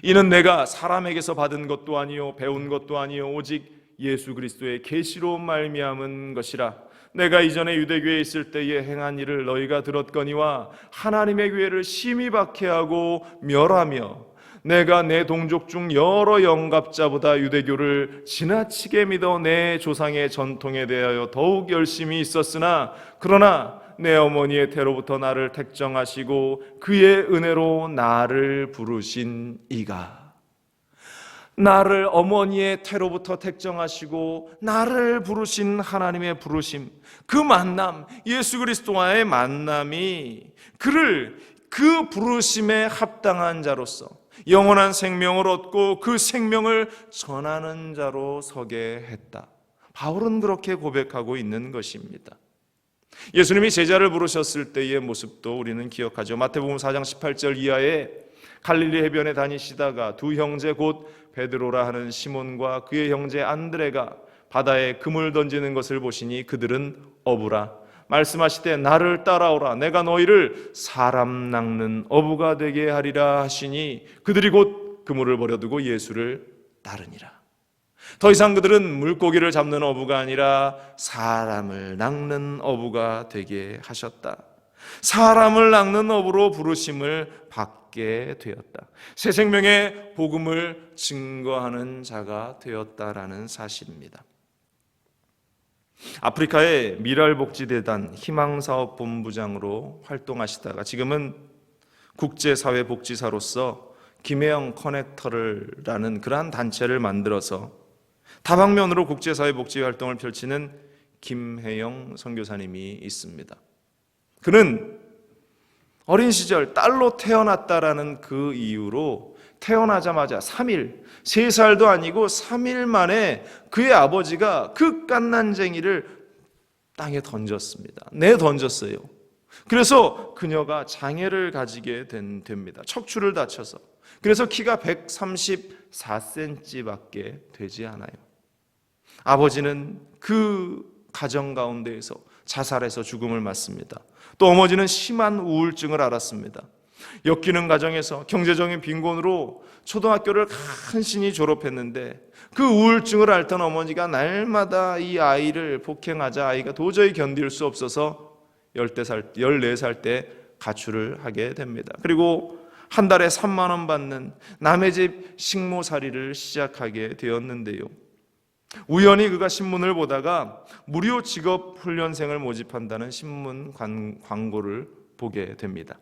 이는 내가 사람에게서 받은 것도 아니요 배운 것도 아니요 오직 예수 그리스도의 계시로 말미암은 것이라. 내가 이전에 유대교에 있을 때에 행한 일을 너희가 들었거니와 하나님의 교회를 심히 박해하고 멸하며 내가 내 동족 중 여러 영갑자보다 유대교를 지나치게 믿어 내 조상의 전통에 대하여 더욱 열심히 있었으나 그러나 내 어머니의 태로부터 나를 택정하시고 그의 은혜로 나를 부르신 이가, 나를 어머니의 태로부터 택정하시고 나를 부르신 하나님의 부르심, 그 만남, 예수 그리스도와의 만남이 그를 그 부르심에 합당한 자로서 영원한 생명을 얻고 그 생명을 전하는 자로 서게 했다. 바울은 그렇게 고백하고 있는 것입니다. 예수님이 제자를 부르셨을 때의 모습도 우리는 기억하죠. 마태복음 4장 18절 이하에 갈릴리 해변에 다니시다가 두 형제 곧 베드로라 하는 시몬과 그의 형제 안드레가 바다에 그물 던지는 것을 보시니 그들은 어부라. 말씀하시되 나를 따라오라, 내가 너희를 사람 낚는 어부가 되게 하리라 하시니 그들이 곧 그물을 버려두고 예수를 따르니라. 더 이상 그들은 물고기를 잡는 어부가 아니라 사람을 낚는 어부가 되게 하셨다. 사람을 낚는 어부로 부르심을 받게 되었다. 새 생명의 복음을 증거하는 자가 되었다라는 사실입니다. 아프리카의 미랄복지대단 희망사업본부장으로 활동하시다가 지금은 국제사회복지사로서 김혜영 커넥터를라는 그러한 단체를 만들어서 다방면으로 국제사회복지 활동을 펼치는 김혜영 선교사님이 있습니다. 그는 어린 시절 딸로 태어났다라는 그 이유로 태어나자마자 3일, 3살도 아니고 3일 만에 그의 아버지가 그 갓난쟁이를 땅에 던졌습니다. 내던졌어요. 그래서 그녀가 장애를 가지게 됩니다. 척추를 다쳐서. 그래서 키가 134cm밖에 되지 않아요. 아버지는 그 가정 가운데에서 자살해서 죽음을 맞습니다. 또 어머니는 심한 우울증을 앓았습니다. 엮이는 가정에서 경제적인 빈곤으로 초등학교를 간신히 졸업했는데 그 우울증을 앓던 어머니가 날마다 이 아이를 폭행하자 아이가 도저히 견딜 수 없어서 14살 때 가출을 하게 됩니다. 그리고 한 달에 3만 원 받는 남의 집 식모살이를 시작하게 되었는데요. 우연히 그가 신문을 보다가 무료 직업훈련생을 모집한다는 신문 광고를 보게 됩니다.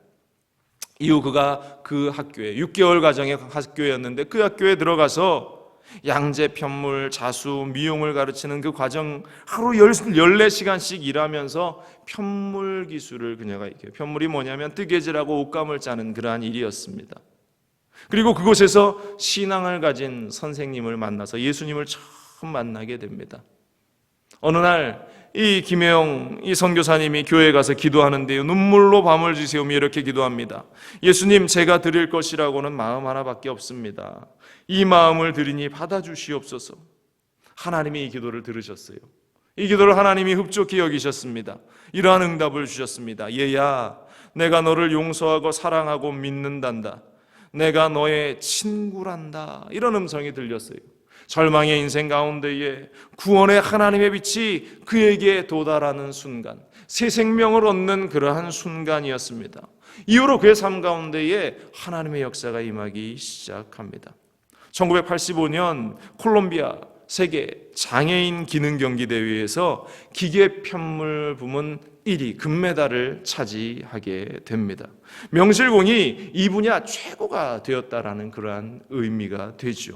이후 그가 그 학교에 6개월 과정의 학교였는데 그 학교에 들어가서 양재, 편물, 자수, 미용을 가르치는 그 과정 하루 14시간씩 일하면서 편물 기술을 그녀가 익혀요. 편물이 뭐냐면 뜨개질하고 옷감을 짜는 그러한 일이었습니다. 그리고 그곳에서 신앙을 가진 선생님을 만나서 예수님을 처음 만나게 됩니다. 어느 날 이 김혜영 이 선교사님이 교회에 가서 기도하는데요, 눈물로 밤을 지새우며 이렇게 기도합니다. 예수님, 제가 드릴 것이라고는 마음 하나밖에 없습니다. 이 마음을 드리니 받아주시옵소서. 하나님이 이 기도를 들으셨어요. 이 기도를 하나님이 흡족히 여기셨습니다. 이러한 응답을 주셨습니다. 얘야, 내가 너를 용서하고 사랑하고 믿는단다. 내가 너의 친구란다. 이런 음성이 들렸어요. 절망의 인생 가운데에 구원의 하나님의 빛이 그에게 도달하는 순간, 새 생명을 얻는 그러한 순간이었습니다. 이후로 그의 삶 가운데에 하나님의 역사가 임하기 시작합니다. 1985년 콜롬비아 세계 장애인 기능 경기 대회에서 기계 편물 부문 1위 금메달을 차지하게 됩니다. 명실공히 이 분야 최고가 되었다라는 그러한 의미가 되죠.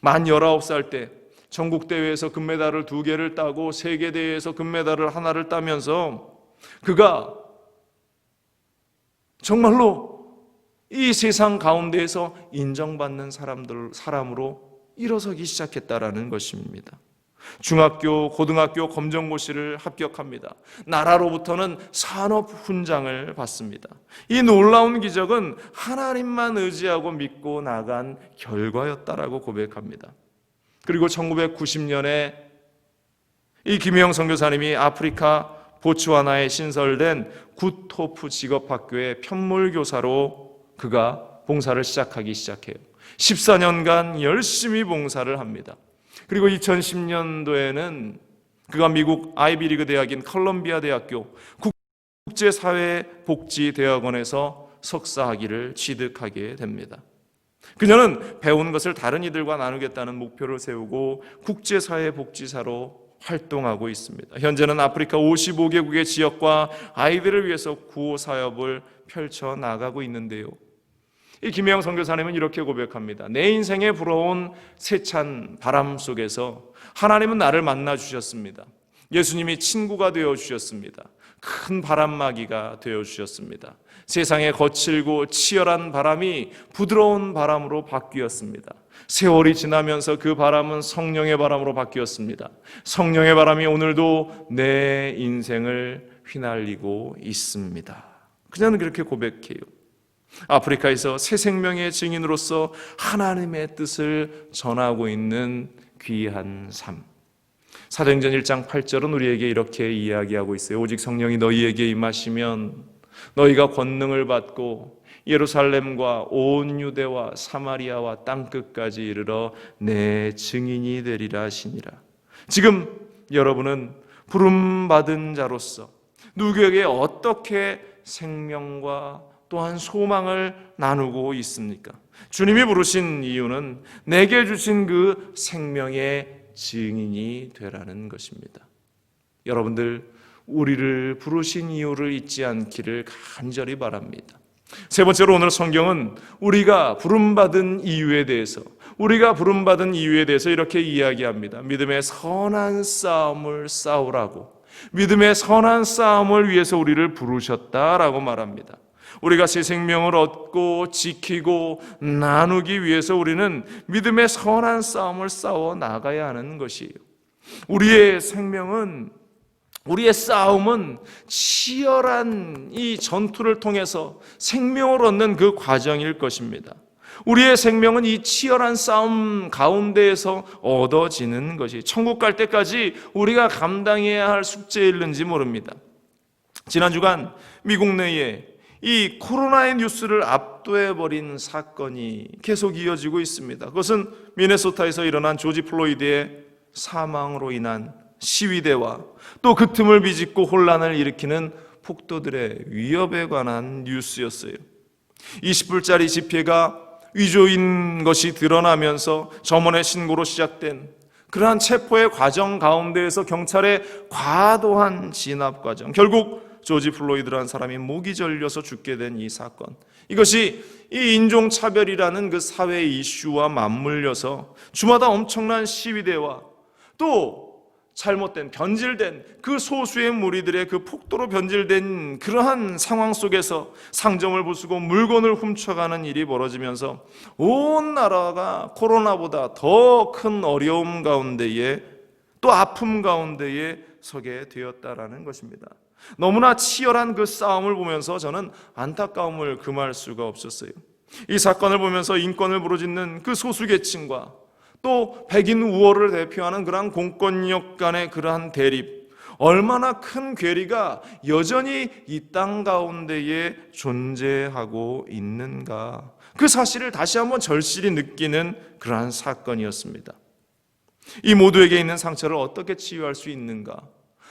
만 19살 때 전국대회에서 금메달을 2개를 따고 세계대회에서 금메달을 1를 따면서 그가 정말로 이 세상 가운데에서 인정받는 사람으로 일어서기 시작했다라는 것입니다. 중학교, 고등학교 검정고시를 합격합니다. 나라로부터는 산업훈장을 받습니다. 이 놀라운 기적은 하나님만 의지하고 믿고 나간 결과였다라고 고백합니다. 그리고 1990년에 이 김혜영 선교사님이 아프리카 보츠와나에 신설된 굿호프 직업학교의 편물교사로 그가 봉사를 시작해요. 14년간 열심히 봉사를 합니다. 그리고 2010년도에는 그가 미국 아이비리그 대학인 컬럼비아 대학교 국제사회복지대학원에서 석사학위를 취득하게 됩니다. 그녀는 배운 것을 다른 이들과 나누겠다는 목표를 세우고 국제사회복지사로 활동하고 있습니다. 현재는 아프리카 55개국의 지역과 아이들을 위해서 구호 사업을 펼쳐나가고 있는데요. 이 김혜영 선교사님은 이렇게 고백합니다. 내 인생에 불어온 세찬 바람 속에서 하나님은 나를 만나 주셨습니다. 예수님이 친구가 되어 주셨습니다. 큰 바람막이가 되어 주셨습니다. 세상에 거칠고 치열한 바람이 부드러운 바람으로 바뀌었습니다. 세월이 지나면서 그 바람은 성령의 바람으로 바뀌었습니다. 성령의 바람이 오늘도 내 인생을 휘날리고 있습니다. 그녀는 그렇게 고백해요. 아프리카에서 새 생명의 증인으로서 하나님의 뜻을 전하고 있는 귀한 삶. 사도행전 1장 8절은 우리에게 이렇게 이야기하고 있어요. 오직 성령이 너희에게 임하시면 너희가 권능을 받고 예루살렘과 온 유대와 사마리아와 땅끝까지 이르러 내 증인이 되리라 하시니라. 지금 여러분은 부름받은 자로서 누구에게 어떻게 생명과 또한 소망을 나누고 있습니까? 주님이 부르신 이유는 내게 주신 그 생명의 증인이 되라는 것입니다. 여러분들, 우리를 부르신 이유를 잊지 않기를 간절히 바랍니다. 세 번째로 오늘 성경은 우리가 부름받은 이유에 대해서 이렇게 이야기합니다. 믿음의 선한 싸움을 싸우라고, 믿음의 선한 싸움을 위해서 우리를 부르셨다라고 말합니다. 우리가 새 생명을 얻고 지키고 나누기 위해서 우리는 믿음의 선한 싸움을 싸워 나가야 하는 것이에요. 우리의 싸움은 치열한 이 전투를 통해서 생명을 얻는 그 과정일 것입니다. 우리의 생명은 이 치열한 싸움 가운데에서 얻어지는 것이, 천국 갈 때까지 우리가 감당해야 할 숙제일는지 모릅니다. 지난 주간 미국 내에 이 코로나의 뉴스를 압도해버린 사건이 계속 이어지고 있습니다. 그것은 미네소타에서 일어난 조지 플로이드의 사망으로 인한 시위대와 또 그 틈을 비집고 혼란을 일으키는 폭도들의 위협에 관한 뉴스였어요. 20불짜리 지폐가 위조인 것이 드러나면서 점원의 신고로 시작된 그러한 체포의 과정 가운데에서 경찰의 과도한 진압 과정, 결국 조지 플로이드라는 사람이 목이 절려서 죽게 된 이 사건, 이것이 이 인종차별이라는 그 사회 이슈와 맞물려서 주마다 엄청난 시위대와 또 잘못된 변질된 그 소수의 무리들의 그 폭도로 변질된 그러한 상황 속에서 상점을 부수고 물건을 훔쳐가는 일이 벌어지면서 온 나라가 코로나보다 더 큰 어려움 가운데에 또 아픔 가운데에 서게 되었다라는 것입니다. 너무나 치열한 그 싸움을 보면서 저는 안타까움을 금할 수가 없었어요. 이 사건을 보면서 인권을 부르짖는 그 소수계층과 또 백인 우월을 대표하는 그러한 공권력 간의 그러한 대립, 얼마나 큰 괴리가 여전히 이 땅 가운데에 존재하고 있는가, 그 사실을 다시 한번 절실히 느끼는 그러한 사건이었습니다. 이 모두에게 있는 상처를 어떻게 치유할 수 있는가?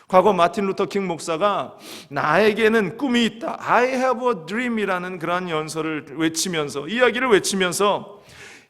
과거 마틴 루터 킹 목사가 나에게는 꿈이 있다, I have a dream이라는 그러한 이야기를 외치면서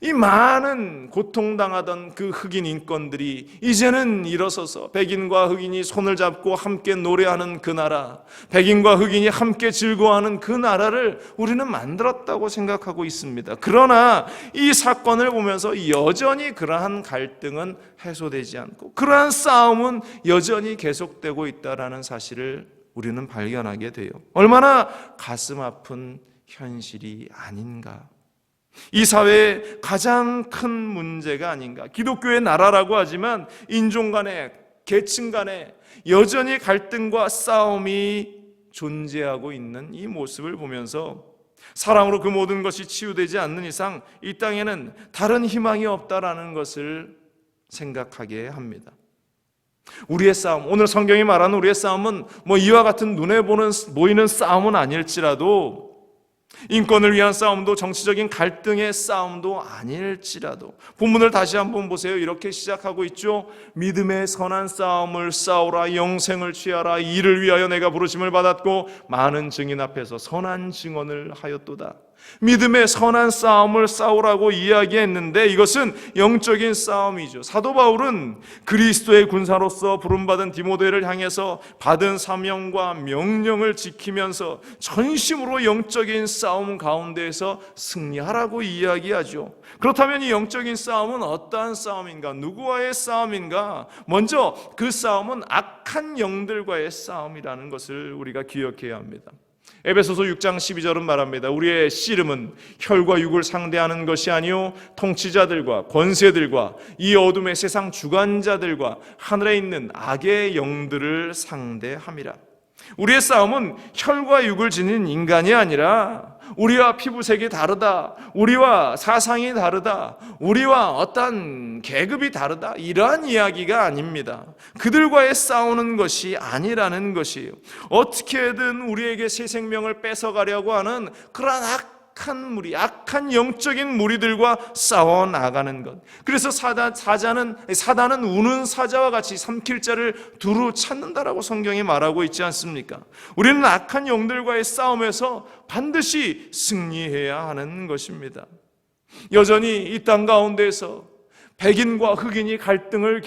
이 많은 고통당하던 그 흑인 인권들이 이제는 일어서서 백인과 흑인이 손을 잡고 함께 노래하는 그 나라, 백인과 흑인이 함께 즐거워하는 그 나라를 우리는 만들었다고 생각하고 있습니다. 그러나 이 사건을 보면서 여전히 그러한 갈등은 해소되지 않고 그러한 싸움은 여전히 계속되고 있다는 사실을 우리는 발견하게 돼요. 얼마나 가슴 아픈 현실이 아닌가. 이 사회의 가장 큰 문제가 아닌가. 기독교의 나라라고 하지만 인종 간에, 계층 간에 여전히 갈등과 싸움이 존재하고 있는 이 모습을 보면서 사랑으로 그 모든 것이 치유되지 않는 이상 이 땅에는 다른 희망이 없다라는 것을 생각하게 합니다. 우리의 싸움, 오늘 성경이 말하는 우리의 싸움은 이와 같은 눈에 보이는 싸움은 아닐지라도, 인권을 위한 싸움도 정치적인 갈등의 싸움도 아닐지라도, 본문을 다시 한번 보세요. 이렇게 시작하고 있죠. 믿음의 선한 싸움을 싸우라, 영생을 취하라. 이를 위하여 내가 부르심을 받았고 많은 증인 앞에서 선한 증언을 하였도다. 믿음의 선한 싸움을 싸우라고 이야기했는데 이것은 영적인 싸움이죠. 사도 바울은 그리스도의 군사로서 부름받은 디모데를 향해서 받은 사명과 명령을 지키면서 전심으로 영적인 싸움 가운데에서 승리하라고 이야기하죠. 그렇다면 이 영적인 싸움은 어떠한 싸움인가? 누구와의 싸움인가? 먼저 그 싸움은 악한 영들과의 싸움이라는 것을 우리가 기억해야 합니다. 에베소서 6장 12절은 말합니다. 우리의 씨름은 혈과 육을 상대하는 것이 아니요 통치자들과 권세들과 이 어둠의 세상 주관자들과 하늘에 있는 악의 영들을 상대함이라. 우리의 싸움은 혈과 육을 지닌 인간이 아니라 우리와 피부색이 다르다, 우리와 사상이 다르다, 우리와 어떤 계급이 다르다, 이러한 이야기가 아닙니다. 그들과의 싸우는 것이 아니라는 것이에요. 어떻게든 우리에게 새 생명을 뺏어가려고 하는 그러한 악한 영적인 무리들과 싸워 나가는 것. 그래서 사단은 우는 사자와 같이 삼킬 자를 두루 찾는다라고 성경이 말하고 있지 않습니까? 우리는 악한 영들과의 싸움에서 반드시 승리해야 하는 것입니다. 여전히 이 땅 가운데에서 백인과 흑인이 갈등을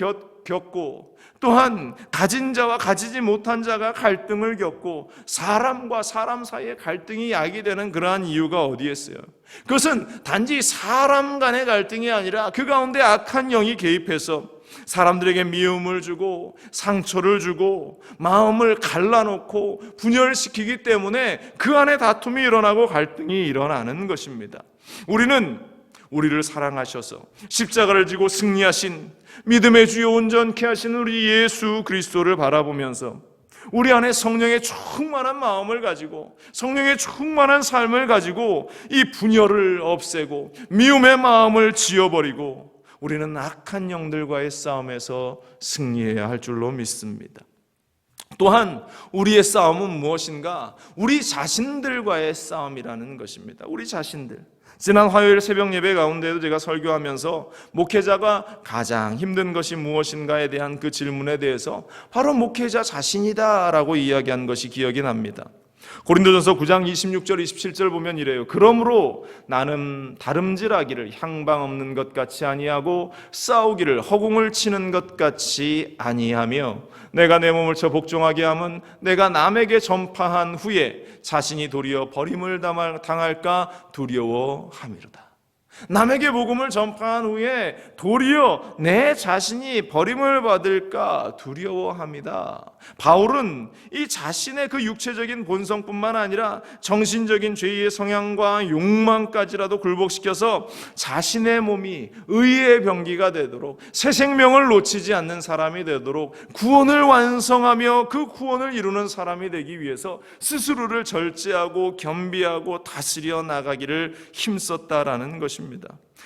겪고 또한 가진 자와 가지지 못한 자가 갈등을 겪고 사람과 사람 사이에 갈등이 야기되는 그러한 이유가 어디에 있어요? 그것은 단지 사람 간의 갈등이 아니라 그 가운데 악한 영이 개입해서 사람들에게 미움을 주고 상처를 주고 마음을 갈라놓고 분열시키기 때문에 그 안에 다툼이 일어나고 갈등이 일어나는 것입니다. 우리는 우리를 사랑하셔서 십자가를 지고 승리하신 믿음의 주요 온전케 하신 우리 예수 그리스도를 바라보면서 우리 안에 성령의 충만한 마음을 가지고 성령의 충만한 삶을 가지고 이 분열을 없애고 미움의 마음을 지워버리고 우리는 악한 영들과의 싸움에서 승리해야 할 줄로 믿습니다. 또한 우리의 싸움은 무엇인가? 우리 자신들과의 싸움이라는 것입니다. 우리 자신들. 지난 화요일 새벽 예배 가운데도 제가 설교하면서 목회자가 가장 힘든 것이 무엇인가에 대한 그 질문에 대해서 바로 목회자 자신이다라고 이야기한 것이 기억이 납니다. 고린도전서 9장 26절 27절 보면 이래요. 그러므로 나는 다름질하기를 향방 없는 것 같이 아니하고 싸우기를 허공을 치는 것 같이 아니하며 내가 내 몸을 쳐 복종하게 함은 내가 남에게 전파한 후에 자신이 도리어 버림을 당할까 두려워함이로다. 남에게 복음을 전파한 후에 도리어 내 자신이 버림을 받을까 두려워합니다. 바울은 이 자신의 그 육체적인 본성뿐만 아니라 정신적인 죄의 성향과 욕망까지라도 굴복시켜서 자신의 몸이 의의 병기가 되도록 새 생명을 놓치지 않는 사람이 되도록 구원을 완성하며 그 구원을 이루는 사람이 되기 위해서 스스로를 절제하고 겸비하고 다스려 나가기를 힘썼다라는 것입니다.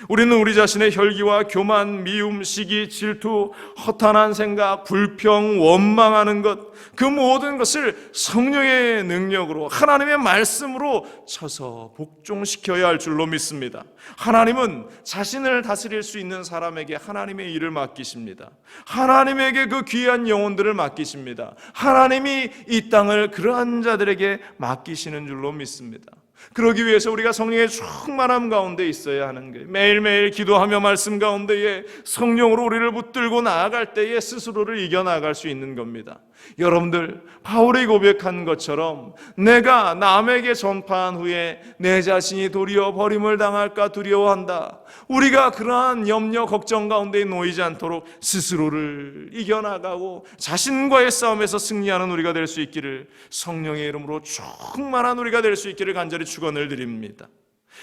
우리는 우리 자신의 혈기와 교만, 미움, 시기, 질투, 허탄한 생각, 불평, 원망하는 것, 그 모든 것을 성령의 능력으로 하나님의 말씀으로 쳐서 복종시켜야 할 줄로 믿습니다. 하나님은 자신을 다스릴 수 있는 사람에게 하나님의 일을 맡기십니다. 하나님에게 그 귀한 영혼들을 맡기십니다. 하나님이 이 땅을 그러한 자들에게 맡기시는 줄로 믿습니다. 그러기 위해서 우리가 성령의 충만함 가운데 있어야 하는 거예요. 매일매일 기도하며 말씀 가운데에 성령으로 우리를 붙들고 나아갈 때에 스스로를 이겨나갈 수 있는 겁니다. 여러분들, 바울이 고백한 것처럼 내가 남에게 전파한 후에 내 자신이 도리어 버림을 당할까 두려워한다. 우리가 그러한 염려, 걱정 가운데 놓이지 않도록 스스로를 이겨나가고 자신과의 싸움에서 승리하는 우리가 될 수 있기를, 성령의 이름으로 충만한 우리가 될 수 있기를 간절히 축원을 드립니다.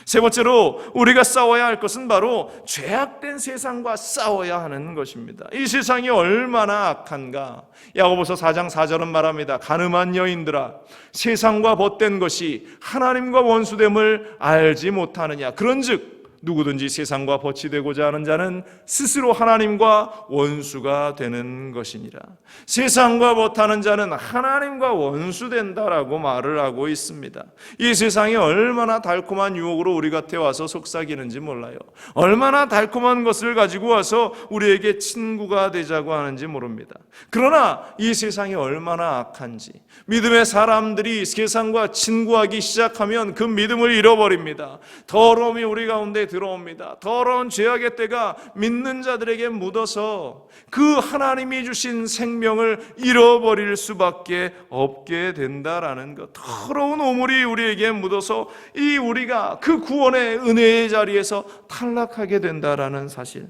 세 번째로 우리가 싸워야 할 것은 바로 죄악된 세상과 싸워야 하는 것입니다. 이 세상이 얼마나 악한가. 야고보서 4장 4절은 말합니다. 가늠한 여인들아, 세상과 벗된 것이 하나님과 원수됨을 알지 못하느냐. 그런즉 누구든지 세상과 벗이 되고자 하는 자는 스스로 하나님과 원수가 되는 것이니라. 세상과 벗하는 자는 하나님과 원수된다라고 말을 하고 있습니다. 이 세상이 얼마나 달콤한 유혹으로 우리 곁에 와서 속삭이는지 몰라요. 얼마나 달콤한 것을 가지고 와서 우리에게 친구가 되자고 하는지 모릅니다. 그러나 이 세상이 얼마나 악한지, 믿음의 사람들이 세상과 친구하기 시작하면 그 믿음을 잃어버립니다. 더러움이 우리 가운데 들어옵니다. 더러운 죄악의 때가 믿는 자들에게 묻어서 그 하나님이 주신 생명을 잃어버릴 수밖에 없게 된다라는 것. 더러운 오물이 우리에게 묻어서 이 우리가 그 구원의 은혜의 자리에서 탈락하게 된다라는 사실.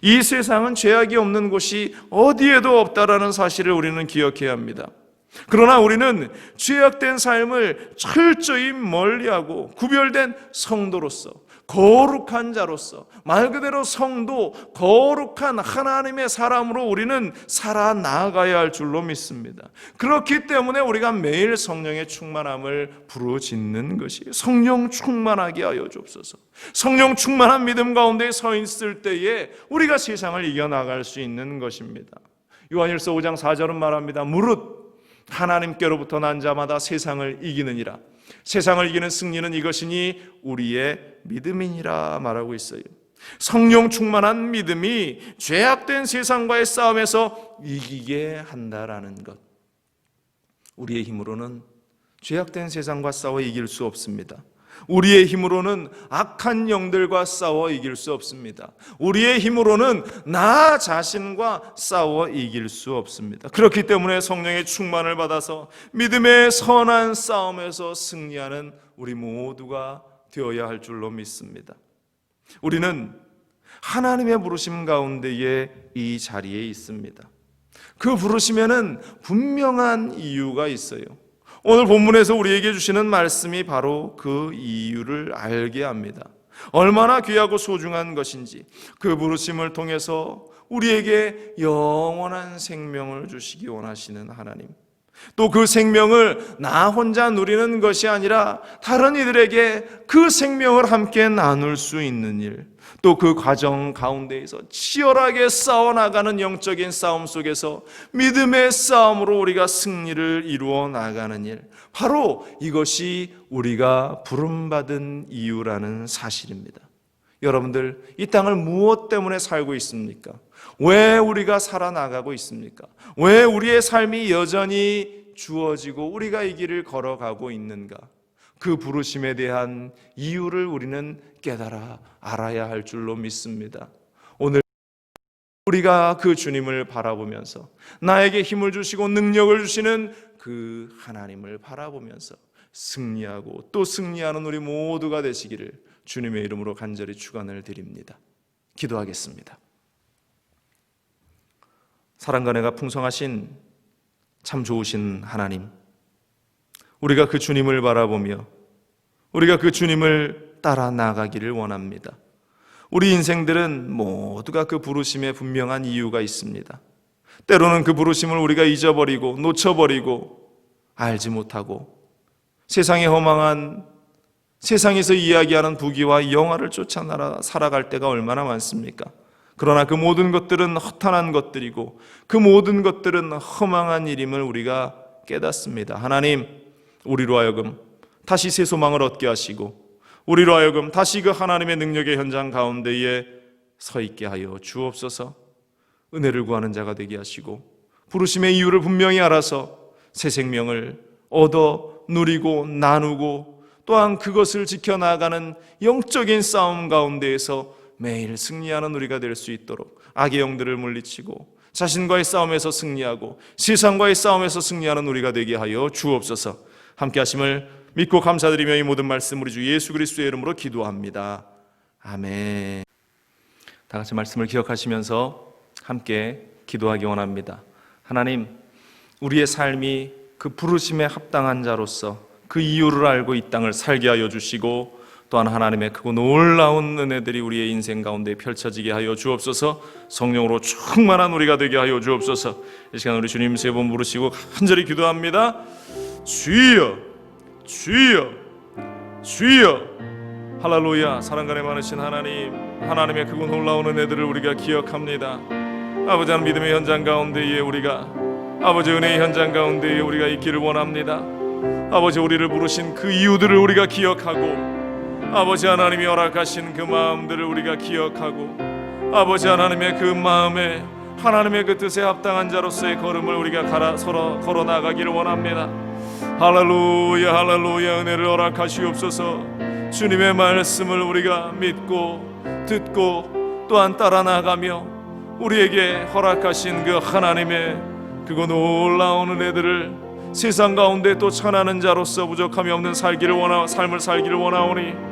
이 세상은 죄악이 없는 곳이 어디에도 없다라는 사실을 우리는 기억해야 합니다. 그러나 우리는 죄악된 삶을 철저히 멀리하고 구별된 성도로서, 거룩한 자로서, 말 그대로 성도, 거룩한 하나님의 사람으로 우리는 살아나가야 할 줄로 믿습니다. 그렇기 때문에 우리가 매일 성령의 충만함을 부르짖는 것이, 성령 충만하게 하여 주옵소서. 성령 충만한 믿음 가운데 서 있을 때에 우리가 세상을 이겨나갈 수 있는 것입니다. 요한일서 5장 4절은 말합니다. 무릇 하나님께로부터 난 자마다 세상을 이기느니라. 세상을 이기는 승리는 이것이니 우리의 믿음이니라 말하고 있어요. 성령 충만한 믿음이 죄악된 세상과의 싸움에서 이기게 한다라는 것. 우리의 힘으로는 죄악된 세상과 싸워 이길 수 없습니다. 우리의 힘으로는 악한 영들과 싸워 이길 수 없습니다. 우리의 힘으로는 나 자신과 싸워 이길 수 없습니다. 그렇기 때문에 성령의 충만을 받아서 믿음의 선한 싸움에서 승리하는 우리 모두가 되어야 할 줄로 믿습니다. 우리는 하나님의 부르심 가운데에 이 자리에 있습니다. 그 부르심에는 분명한 이유가 있어요. 오늘 본문에서 우리에게 주시는 말씀이 바로 그 이유를 알게 합니다. 얼마나 귀하고 소중한 것인지, 그 부르심을 통해서 우리에게 영원한 생명을 주시기 원하시는 하나님, 또 그 생명을 나 혼자 누리는 것이 아니라 다른 이들에게 그 생명을 함께 나눌 수 있는 일, 또 그 과정 가운데에서 치열하게 싸워나가는 영적인 싸움 속에서 믿음의 싸움으로 우리가 승리를 이루어 나가는 일, 바로 이것이 우리가 부름받은 이유라는 사실입니다. 여러분들, 이 땅을 무엇 때문에 살고 있습니까? 왜 우리가 살아나가고 있습니까? 왜 우리의 삶이 여전히 주어지고 우리가 이 길을 걸어가고 있는가? 그 부르심에 대한 이유를 우리는 깨달아 알아야 할 줄로 믿습니다. 오늘 우리가 그 주님을 바라보면서, 나에게 힘을 주시고 능력을 주시는 그 하나님을 바라보면서 승리하고 또 승리하는 우리 모두가 되시기를 주님의 이름으로 간절히 축원을 드립니다. 기도하겠습니다. 사랑과 은혜가 풍성하신 참 좋으신 하나님, 우리가 그 주님을 바라보며 우리가 그 주님을 따라 나가기를 원합니다. 우리 인생들은 모두가 그 부르심에 분명한 이유가 있습니다. 때로는 그 부르심을 우리가 잊어버리고 놓쳐버리고 알지 못하고 세상에 허망한, 세상에서 이야기하는 부귀와 영화를 쫓아 살아갈 때가 얼마나 많습니까? 그러나 그 모든 것들은 허탄한 것들이고 그 모든 것들은 허망한 일임을 우리가 깨닫습니다. 하나님, 우리로 하여금 다시 새 소망을 얻게 하시고 우리로 하여금 다시 그 하나님의 능력의 현장 가운데에 서 있게 하여 주옵소서. 은혜를 구하는 자가 되게 하시고 부르심의 이유를 분명히 알아서 새 생명을 얻어 누리고 나누고 또한 그것을 지켜나가는 영적인 싸움 가운데에서 매일 승리하는 우리가 될 수 있도록 악의 영들을 물리치고 자신과의 싸움에서 승리하고 세상과의 싸움에서 승리하는 우리가 되게 하여 주옵소서. 함께 하심을 믿고 감사드리며 이 모든 말씀 우리 주 예수 그리스도의 이름으로 기도합니다. 아멘. 다 같이 말씀을 기억하시면서 함께 기도하기 원합니다. 하나님, 우리의 삶이 그 부르심에 합당한 자로서 그 이유를 알고 이 땅을 살게 하여 주시고 또한 하나님의 크고 놀라운 은혜들이 우리의 인생 가운데 펼쳐지게 하여 주옵소서. 성령으로 충만한 우리가 되게 하여 주옵소서. 이 시간 우리 주님 세 번 부르시고 간절히 기도합니다. 주여, 주여, 주여. 할렐루야. 사랑간에 많으신 하나님, 하나님의 크고 놀라운 은혜들을 우리가 기억합니다. 아버지, 하나님 믿음의 현장 가운데에 우리가, 아버지 은혜의 현장 가운데에 우리가 있기를 원합니다. 아버지, 우리를 부르신 그 이유들을 우리가 기억하고 아버지 하나님이 허락하신 그 마음들을 우리가 기억하고 아버지 하나님의 그 마음에 하나님의 그 뜻에 합당한 자로서의 걸음을 우리가 서로 걸어 나가기를 원합니다. 할렐루야, 할렐루야. 은혜를 허락하시옵소서. 주님의 말씀을 우리가 믿고 듣고 또한 따라 나가며 우리에게 허락하신 그 하나님의 그거 놀라운 은혜들을 세상 가운데 또 천하는 자로서 부족함이 없는 삶을 살기를 원하오니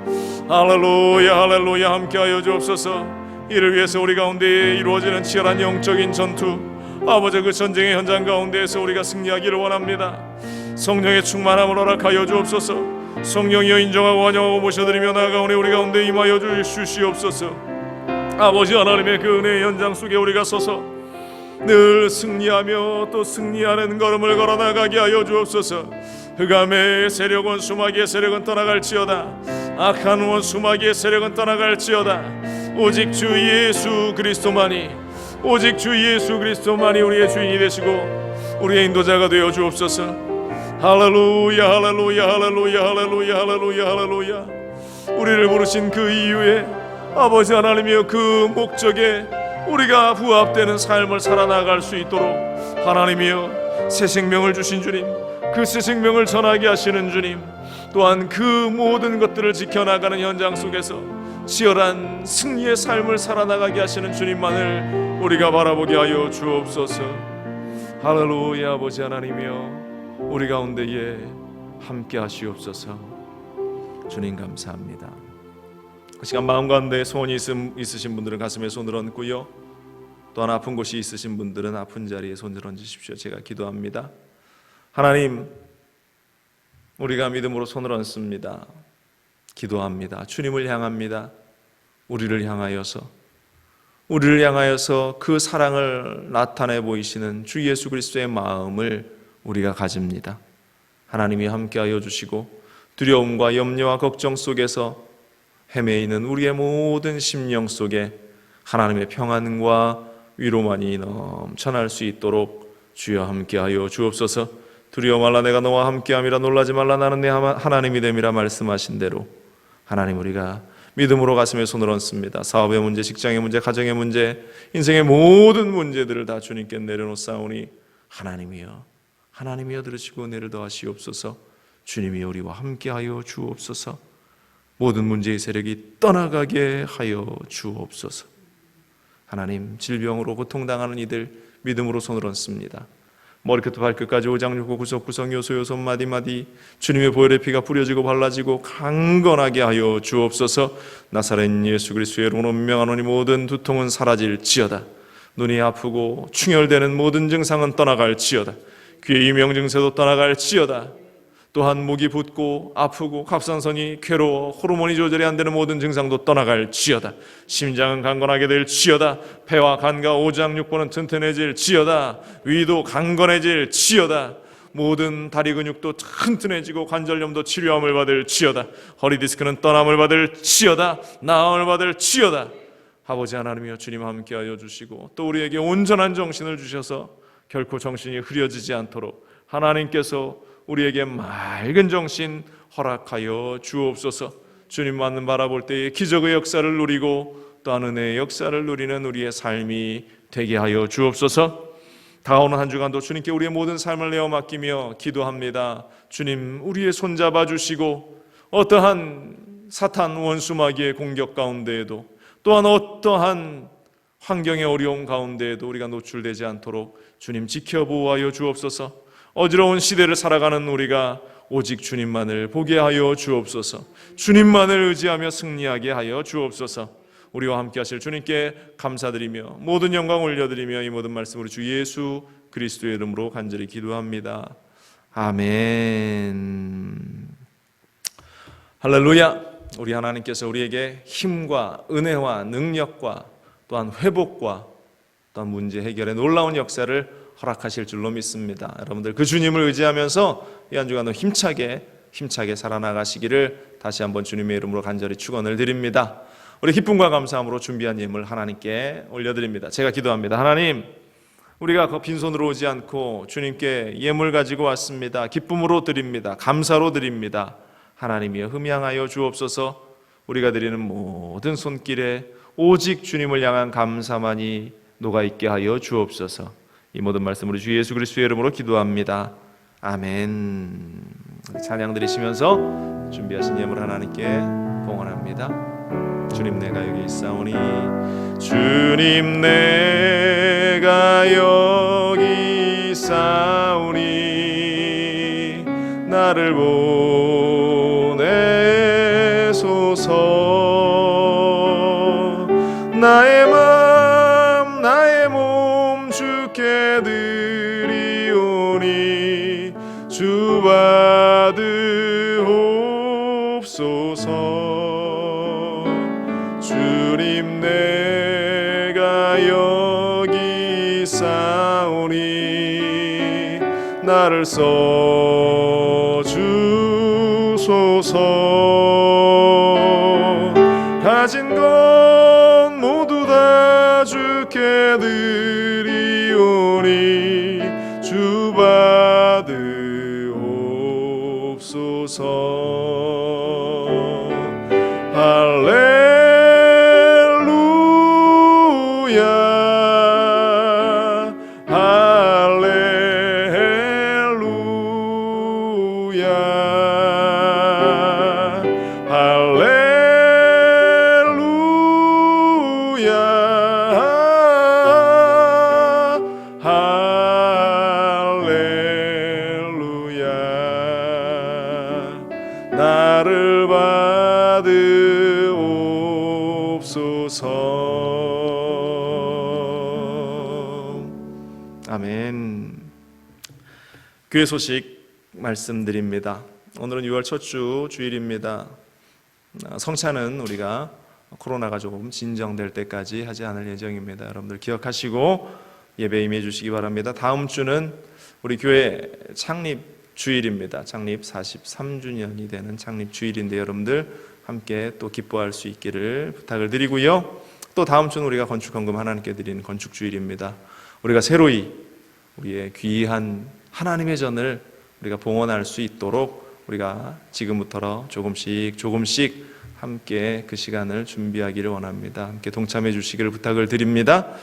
할렐루야, 할렐루야. 함께하여 주옵소서. 이를 위해서 우리 가운데 이루어지는 치열한 영적인 전투, 아버지 그 전쟁의 현장 가운데에서 우리가 승리하기를 원합니다. 성령의 충만함을 허락하여 주옵소서. 성령이여 인정하고 환영하고 모셔드리며 나아가오니 우리 가운데 임하여 주시옵소서. 아버지 하나님의 그 은혜의 현장 속에 우리가 서서 늘 승리하며 또 승리하는 걸음을 걸어나가게 하여 주옵소서. 흑암의 세력은 수마귀의 세력은 떠나갈지어다. 악한 원 수마귀의 세력은 떠나갈지어다. 오직 주 예수 그리스도만이, 오직 주 예수 그리스도만이 우리의 주인이 되시고 우리의 인도자가 되어 주옵소서. 할렐루야, 할렐루야, 할렐루야, 할렐루야, 할렐루야, 할렐루야. 우리를 부르신 그 이유에 아버지 하나님이여 그 목적에 우리가 부합되는 삶을 살아나갈 수 있도록 하나님이여 새 생명을 주신 주님, 그 새 생명을 전하게 하시는 주님, 또한 그 모든 것들을 지켜나가는 현장 속에서 치열한 승리의 삶을 살아나가게 하시는 주님만을 우리가 바라보게 하여 주옵소서. 할렐루야. 아버지 하나님이여, 우리 가운데에 함께 하시옵소서. 주님 감사합니다. 그 시간 마음 가운데 소원이 있으신 분들은 가슴에 손을 얹고요, 또한 아픈 곳이 있으신 분들은 아픈 자리에 손을 얹으십시오. 제가 기도합니다. 하나님, 우리가 믿음으로 손을 얹습니다. 기도합니다. 주님을 향합니다. 우리를 향하여서 그 사랑을 나타내 보이시는 주 예수 그리스도의 마음을 우리가 가집니다. 하나님이 함께하여 주시고 두려움과 염려와 걱정 속에서 헤매이는 우리의 모든 심령 속에 하나님의 평안과 위로만이 넘쳐날 수 있도록 주여 함께하여 주옵소서. 두려워 말라, 내가 너와 함께함이라. 놀라지 말라, 나는 내 하나님이 됨이라 말씀하신 대로 하나님, 우리가 믿음으로 가슴에 손을 얹습니다. 사업의 문제, 직장의 문제, 가정의 문제, 인생의 모든 문제들을 다 주님께 내려놓사오니 하나님이여 들으시고 은혜를 더하시옵소서. 주님이 우리와 함께하여 주옵소서. 모든 문제의 세력이 떠나가게 하여 주옵소서. 하나님, 질병으로 고통당하는 이들 믿음으로 손을 얹습니다. 머리끝부터 발끝까지 오장육부 구석구석 요소요소 마디마디 주님의 보혈의 피가 뿌려지고 발라지고 강건하게 하여 주옵소서. 나사렛 예수 그리스도의 이름으로 명하노니 모든 두통은 사라질지어다. 눈이 아프고 충혈되는 모든 증상은 떠나갈지어다. 귀의 이명 증세도 떠나갈지어다. 또한 목이 붓고 아프고 갑상선이 괴로워 호르몬이 조절이 안 되는 모든 증상도 떠나갈지어다. 심장은 강건하게 될지어다. 폐와 간과 오장육부는 튼튼해질지어다. 위도 강건해질지어다. 모든 다리 근육도 튼튼해지고 관절염도 치료함을 받을지어다. 허리 디스크는 떠남을 받을지어다. 나음을 받을지어다. 아버지 하나님이여, 주님 함께하여 주시고 또 우리에게 온전한 정신을 주셔서 결코 정신이 흐려지지 않도록 하나님께서 우리에게 맑은 정신 허락하여 주옵소서. 주님만을 바라볼 때에 기적의 역사를 누리고 또한 은혜의 역사를 누리는 우리의 삶이 되게 하여 주옵소서. 다가오는 한 주간도 주님께 우리의 모든 삶을 내어 맡기며 기도합니다. 주님, 우리의 손잡아 주시고 어떠한 사탄 원수 마귀의 공격 가운데에도 또한 어떠한 환경의 어려움 가운데에도 우리가 노출되지 않도록 주님 지켜보호하여 주옵소서. 어지러운 시대를 살아가는 우리가 오직 주님만을 보게 하여 주옵소서. 주님만을 의지하며 승리하게 하여 주옵소서. 우리와 함께 하실 주님께 감사드리며 모든 영광 올려드리며 이 모든 말씀 우리 주 예수 그리스도의 이름으로 간절히 기도합니다. 아멘. 할렐루야. 우리 하나님께서 우리에게 힘과 은혜와 능력과 또한 회복과 또한 문제 해결의 놀라운 역사를 허락하실 줄로 믿습니다. 여러분들 그 주님을 의지하면서 이 한 주간도 힘차게 살아나가시기를 다시 한번 주님의 이름으로 간절히 축원을 드립니다. 우리 기쁨과 감사함으로 준비한 예물 하나님께 올려드립니다. 제가 기도합니다. 하나님, 우리가 그 빈손으로 오지 않고 주님께 예물 가지고 왔습니다. 기쁨으로 드립니다. 감사로 드립니다. 하나님이여, 흠양하여 주옵소서. 우리가 드리는 모든 손길에 오직 주님을 향한 감사만이 녹아있게 하여 주옵소서. 이 모든 말씀 우리 주 예수 그리스도의 이름으로 기도합니다. 아멘. 찬양 드리시면서 준비하신 예물 하나님께 봉헌합니다. 주님, 내가 여기 있사오니 주님, 내가 여기 있사오니 나를 보내소서. 나의 마음 나의 몸 주께 드리오니 주 받으옵소서. 주님, 내가 여기 있사오니 나를 써주소서. 가진 것 모두 다 주께 드리오니 주 받으옵소서. 할렐루야, 할렐루야. 교회 소식 말씀드립니다. 오늘은 6월 첫 주 주일입니다. 성찬은 우리가 코로나가 조금 진정될 때까지 하지 않을 예정입니다. 여러분들 기억하시고 예배 임해 주시기 바랍니다. 다음 주는 우리 교회 창립 주일입니다. 창립 43주년이 되는 창립 주일인데 여러분들 함께 또 기뻐할 수 있기를 부탁을 드리고요. 또 다음 주는 우리가 건축 헌금 하나님께 드리는 건축 주일입니다. 우리가 새로이 우리의 귀한 하나님의 전을 우리가 봉헌할 수 있도록 우리가 지금부터 조금씩 함께 그 시간을 준비하기를 원합니다. 함께 동참해 주시기를 부탁을 드립니다.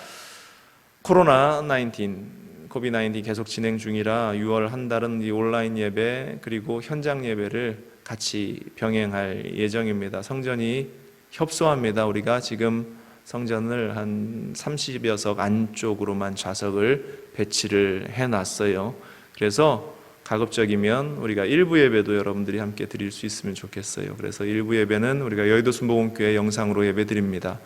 코비드-19 계속 진행 중이라 6월 한 달은 이 온라인 예배 그리고 현장 예배를 같이 병행할 예정입니다. 성전이 협소합니다. 우리가 지금 성전을 한 30여 석 안쪽으로만 좌석을 배치를 해놨어요. 그래서 가급적이면 우리가 일부 예배도 여러분들이 함께 드릴 수 있으면 좋겠어요. 그래서 일부 예배는 우리가 여의도 순복음교회 영상으로 예배 드립니다.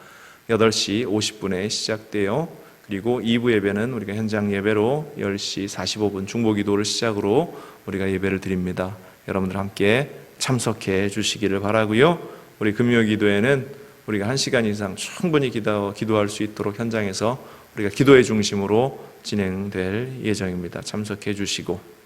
8시 50분에 시작돼요. 그리고 2부 예배는 우리가 현장 예배로 10시 45분 중보기도를 시작으로 우리가 예배를 드립니다. 여러분들 함께 참석해 주시기를 바라고요. 우리 금요기도에는 우리가 1시간 이상 충분히 기도할 수 있도록 현장에서 우리가 기도의 중심으로 진행될 예정입니다. 참석해 주시고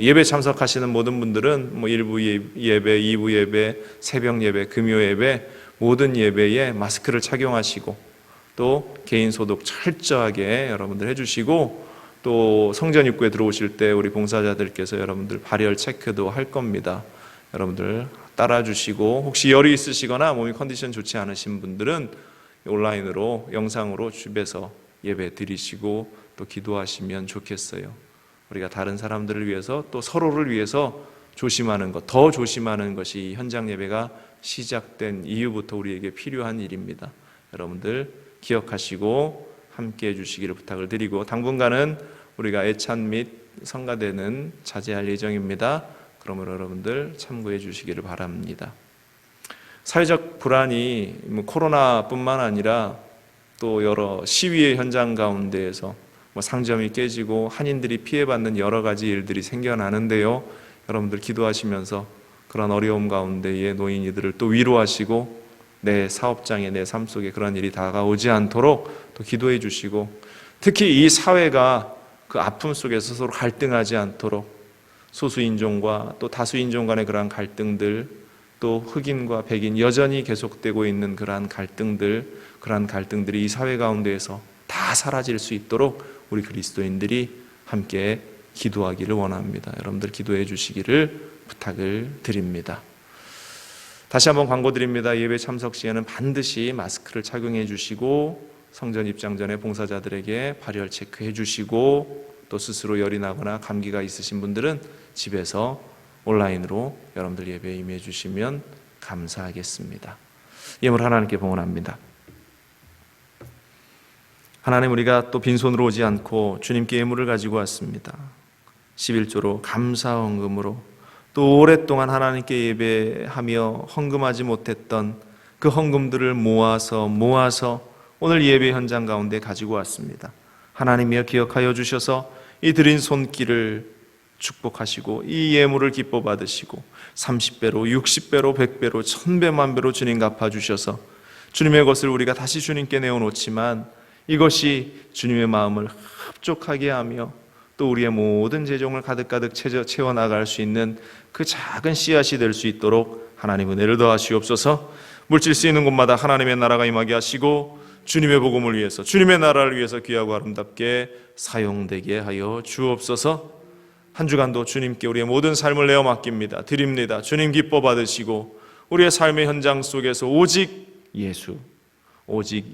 예배 참석하시는 모든 분들은 1부 예배, 2부 예배, 새벽 예배, 금요 예배 모든 예배에 마스크를 착용하시고 또 개인 소독 철저하게 여러분들 해주시고 또 성전 입구에 들어오실 때 우리 봉사자들께서 여러분들 발열 체크도 할 겁니다. 여러분들 따라주시고 혹시 열이 있으시거나 몸이 컨디션 좋지 않으신 분들은 온라인으로 영상으로 집에서 예배 드리시고 또 기도하시면 좋겠어요. 우리가 다른 사람들을 위해서 또 서로를 위해서 조심하는 것, 더 조심하는 것이 현장 예배가 시작된 이후부터 우리에게 필요한 일입니다. 여러분들 기억하시고 함께해 주시기를 부탁을 드리고 당분간은 우리가 애찬 및 성가대는 자제할 예정입니다. 그러므로 여러분들 참고해 주시기를 바랍니다. 사회적 불안이 코로나뿐만 아니라 또 여러 시위의 현장 가운데에서 상점이 깨지고 한인들이 피해받는 여러 가지 일들이 생겨나는데요. 여러분들 기도하시면서 그런 어려움 가운데에 놓인 이들을 또 위로하시고 내 사업장에 내 삶 속에 그런 일이 다가오지 않도록 또 기도해 주시고 특히 이 사회가 그 아픔 속에서 서로 갈등하지 않도록 소수인종과 또 다수인종 간의 그러한 갈등들 또 흑인과 백인 여전히 계속되고 있는 그러한 갈등들이 이 사회 가운데에서 다 사라질 수 있도록 우리 그리스도인들이 함께 기도하기를 원합니다. 여러분들 기도해 주시기를 부탁을 드립니다. 다시 한번 광고 드립니다. 예배 참석 시에는 반드시 마스크를 착용해 주시고 성전 입장 전에 봉사자들에게 발열 체크해 주시고 또 스스로 열이 나거나 감기가 있으신 분들은 집에서 온라인으로 여러분들 예배에 임해 주시면 감사하겠습니다. 예물 하나님께 봉헌합니다. 하나님, 우리가 또 빈손으로 오지 않고 주님께 예물을 가지고 왔습니다. 11조로 감사 헌금으로 또 오랫동안 하나님께 예배하며 헌금하지 못했던 그 헌금들을 모아서 오늘 예배 현장 가운데 가지고 왔습니다. 하나님이여 기억하여 주셔서 이 드린 손길을 축복하시고 이 예물을 기뻐 받으시고 30배로 60배로 100배로 1000배 만배로 주님 갚아주셔서 주님의 것을 우리가 다시 주님께 내어놓지만 이것이 주님의 마음을 흡족하게 하며 또 우리의 모든 재정을 가득가득 채워나갈 수 있는 그 작은 씨앗이 될 수 있도록 하나님 은혜를 더하시옵소서. 물질 쓰이는 곳마다 하나님의 나라가 임하게 하시고 주님의 복음을 위해서 주님의 나라를 위해서 귀하고 아름답게 사용되게 하여 주옵소서. 한 주간도 주님께 우리의 모든 삶을 내어 맡깁니다. 드립니다. 주님 기뻐 받으시고 우리의 삶의 현장 속에서 오직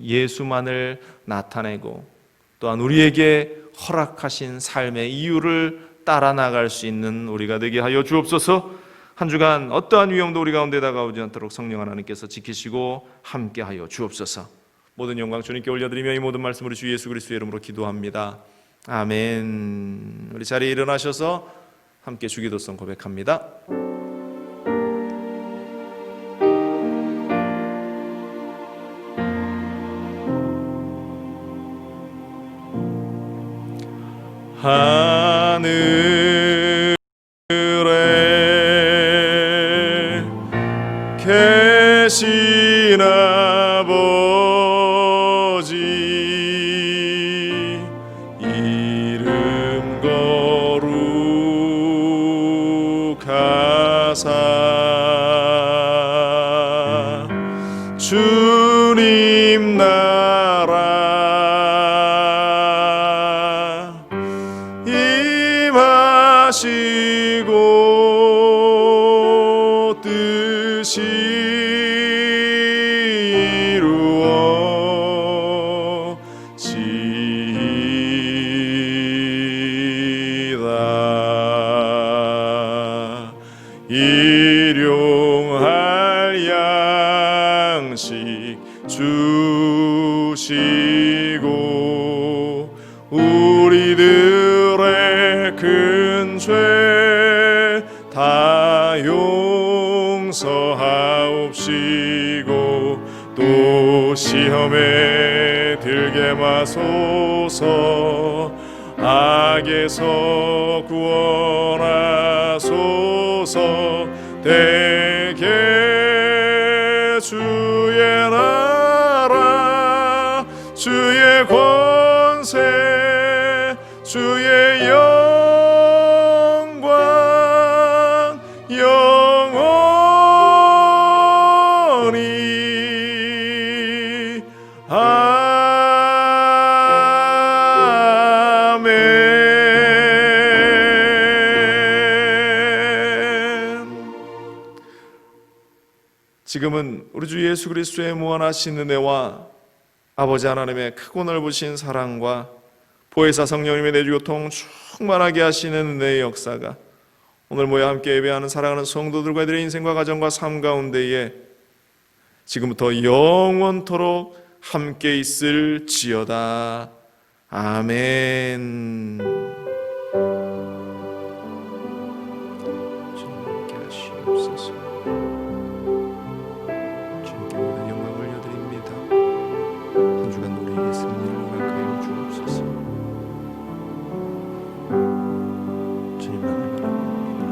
예수만을 나타내고 또한 우리에게 허락하신 삶의 이유를 따라 나갈 수 있는 우리가 되게 하여 주옵소서. 한 주간 어떠한 위험도 우리 가운데 다가오지 않도록 성령 하나님께서 지키시고 함께 하여 주옵소서. 모든 영광 주님께 올려드리며 이 모든 말씀을 주 예수 그리스도의 이름으로 기도합니다. 아멘. 우리 자리에 일어나셔서 함께 주기도성 고백합니다. 하늘 하늘에 계신 아버지 이름 거룩하사 주님 나라 임하시고 뜻이 이루어지이다. 일용할 양식 주시고 우리들의 큰 죄 다 용서하옵시고 또 시험에 들게 마소서 악에서 구원하소서. 대개 주의 나라 주의 권세 주의 영광 영원히 지금은 우리 주 예수 그리스도의 무한하신 은혜와 아버지 하나님의 크고 넓으신 사랑과 보혜사 성령님의 내주교통 충만하게 하시는 은혜의 역사가 오늘 모여 함께 예배하는 사랑하는 성도들과 그들의 인생과 가정과 삶 가운데에 지금부터 영원토록 함께 있을지어다. 아멘. 주님 함께 하시옵소서. 주님께 모든 영광을 올려드립니다. 한 주간 우리에게 승리를 허락하여 주옵소서. 주님만을 바라봅니다.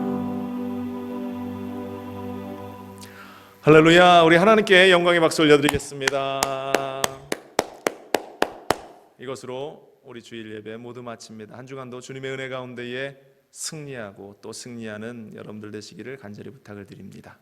할렐루야. 우리 하나님께 영광의 박수 올려드리겠습니다. 이것으로 우리 주일 예배 모두 마칩니다. 한 주간도 주님의 은혜 가운데에 승리하고 또 승리하는 여러분들 되시기를 간절히 부탁을 드립니다.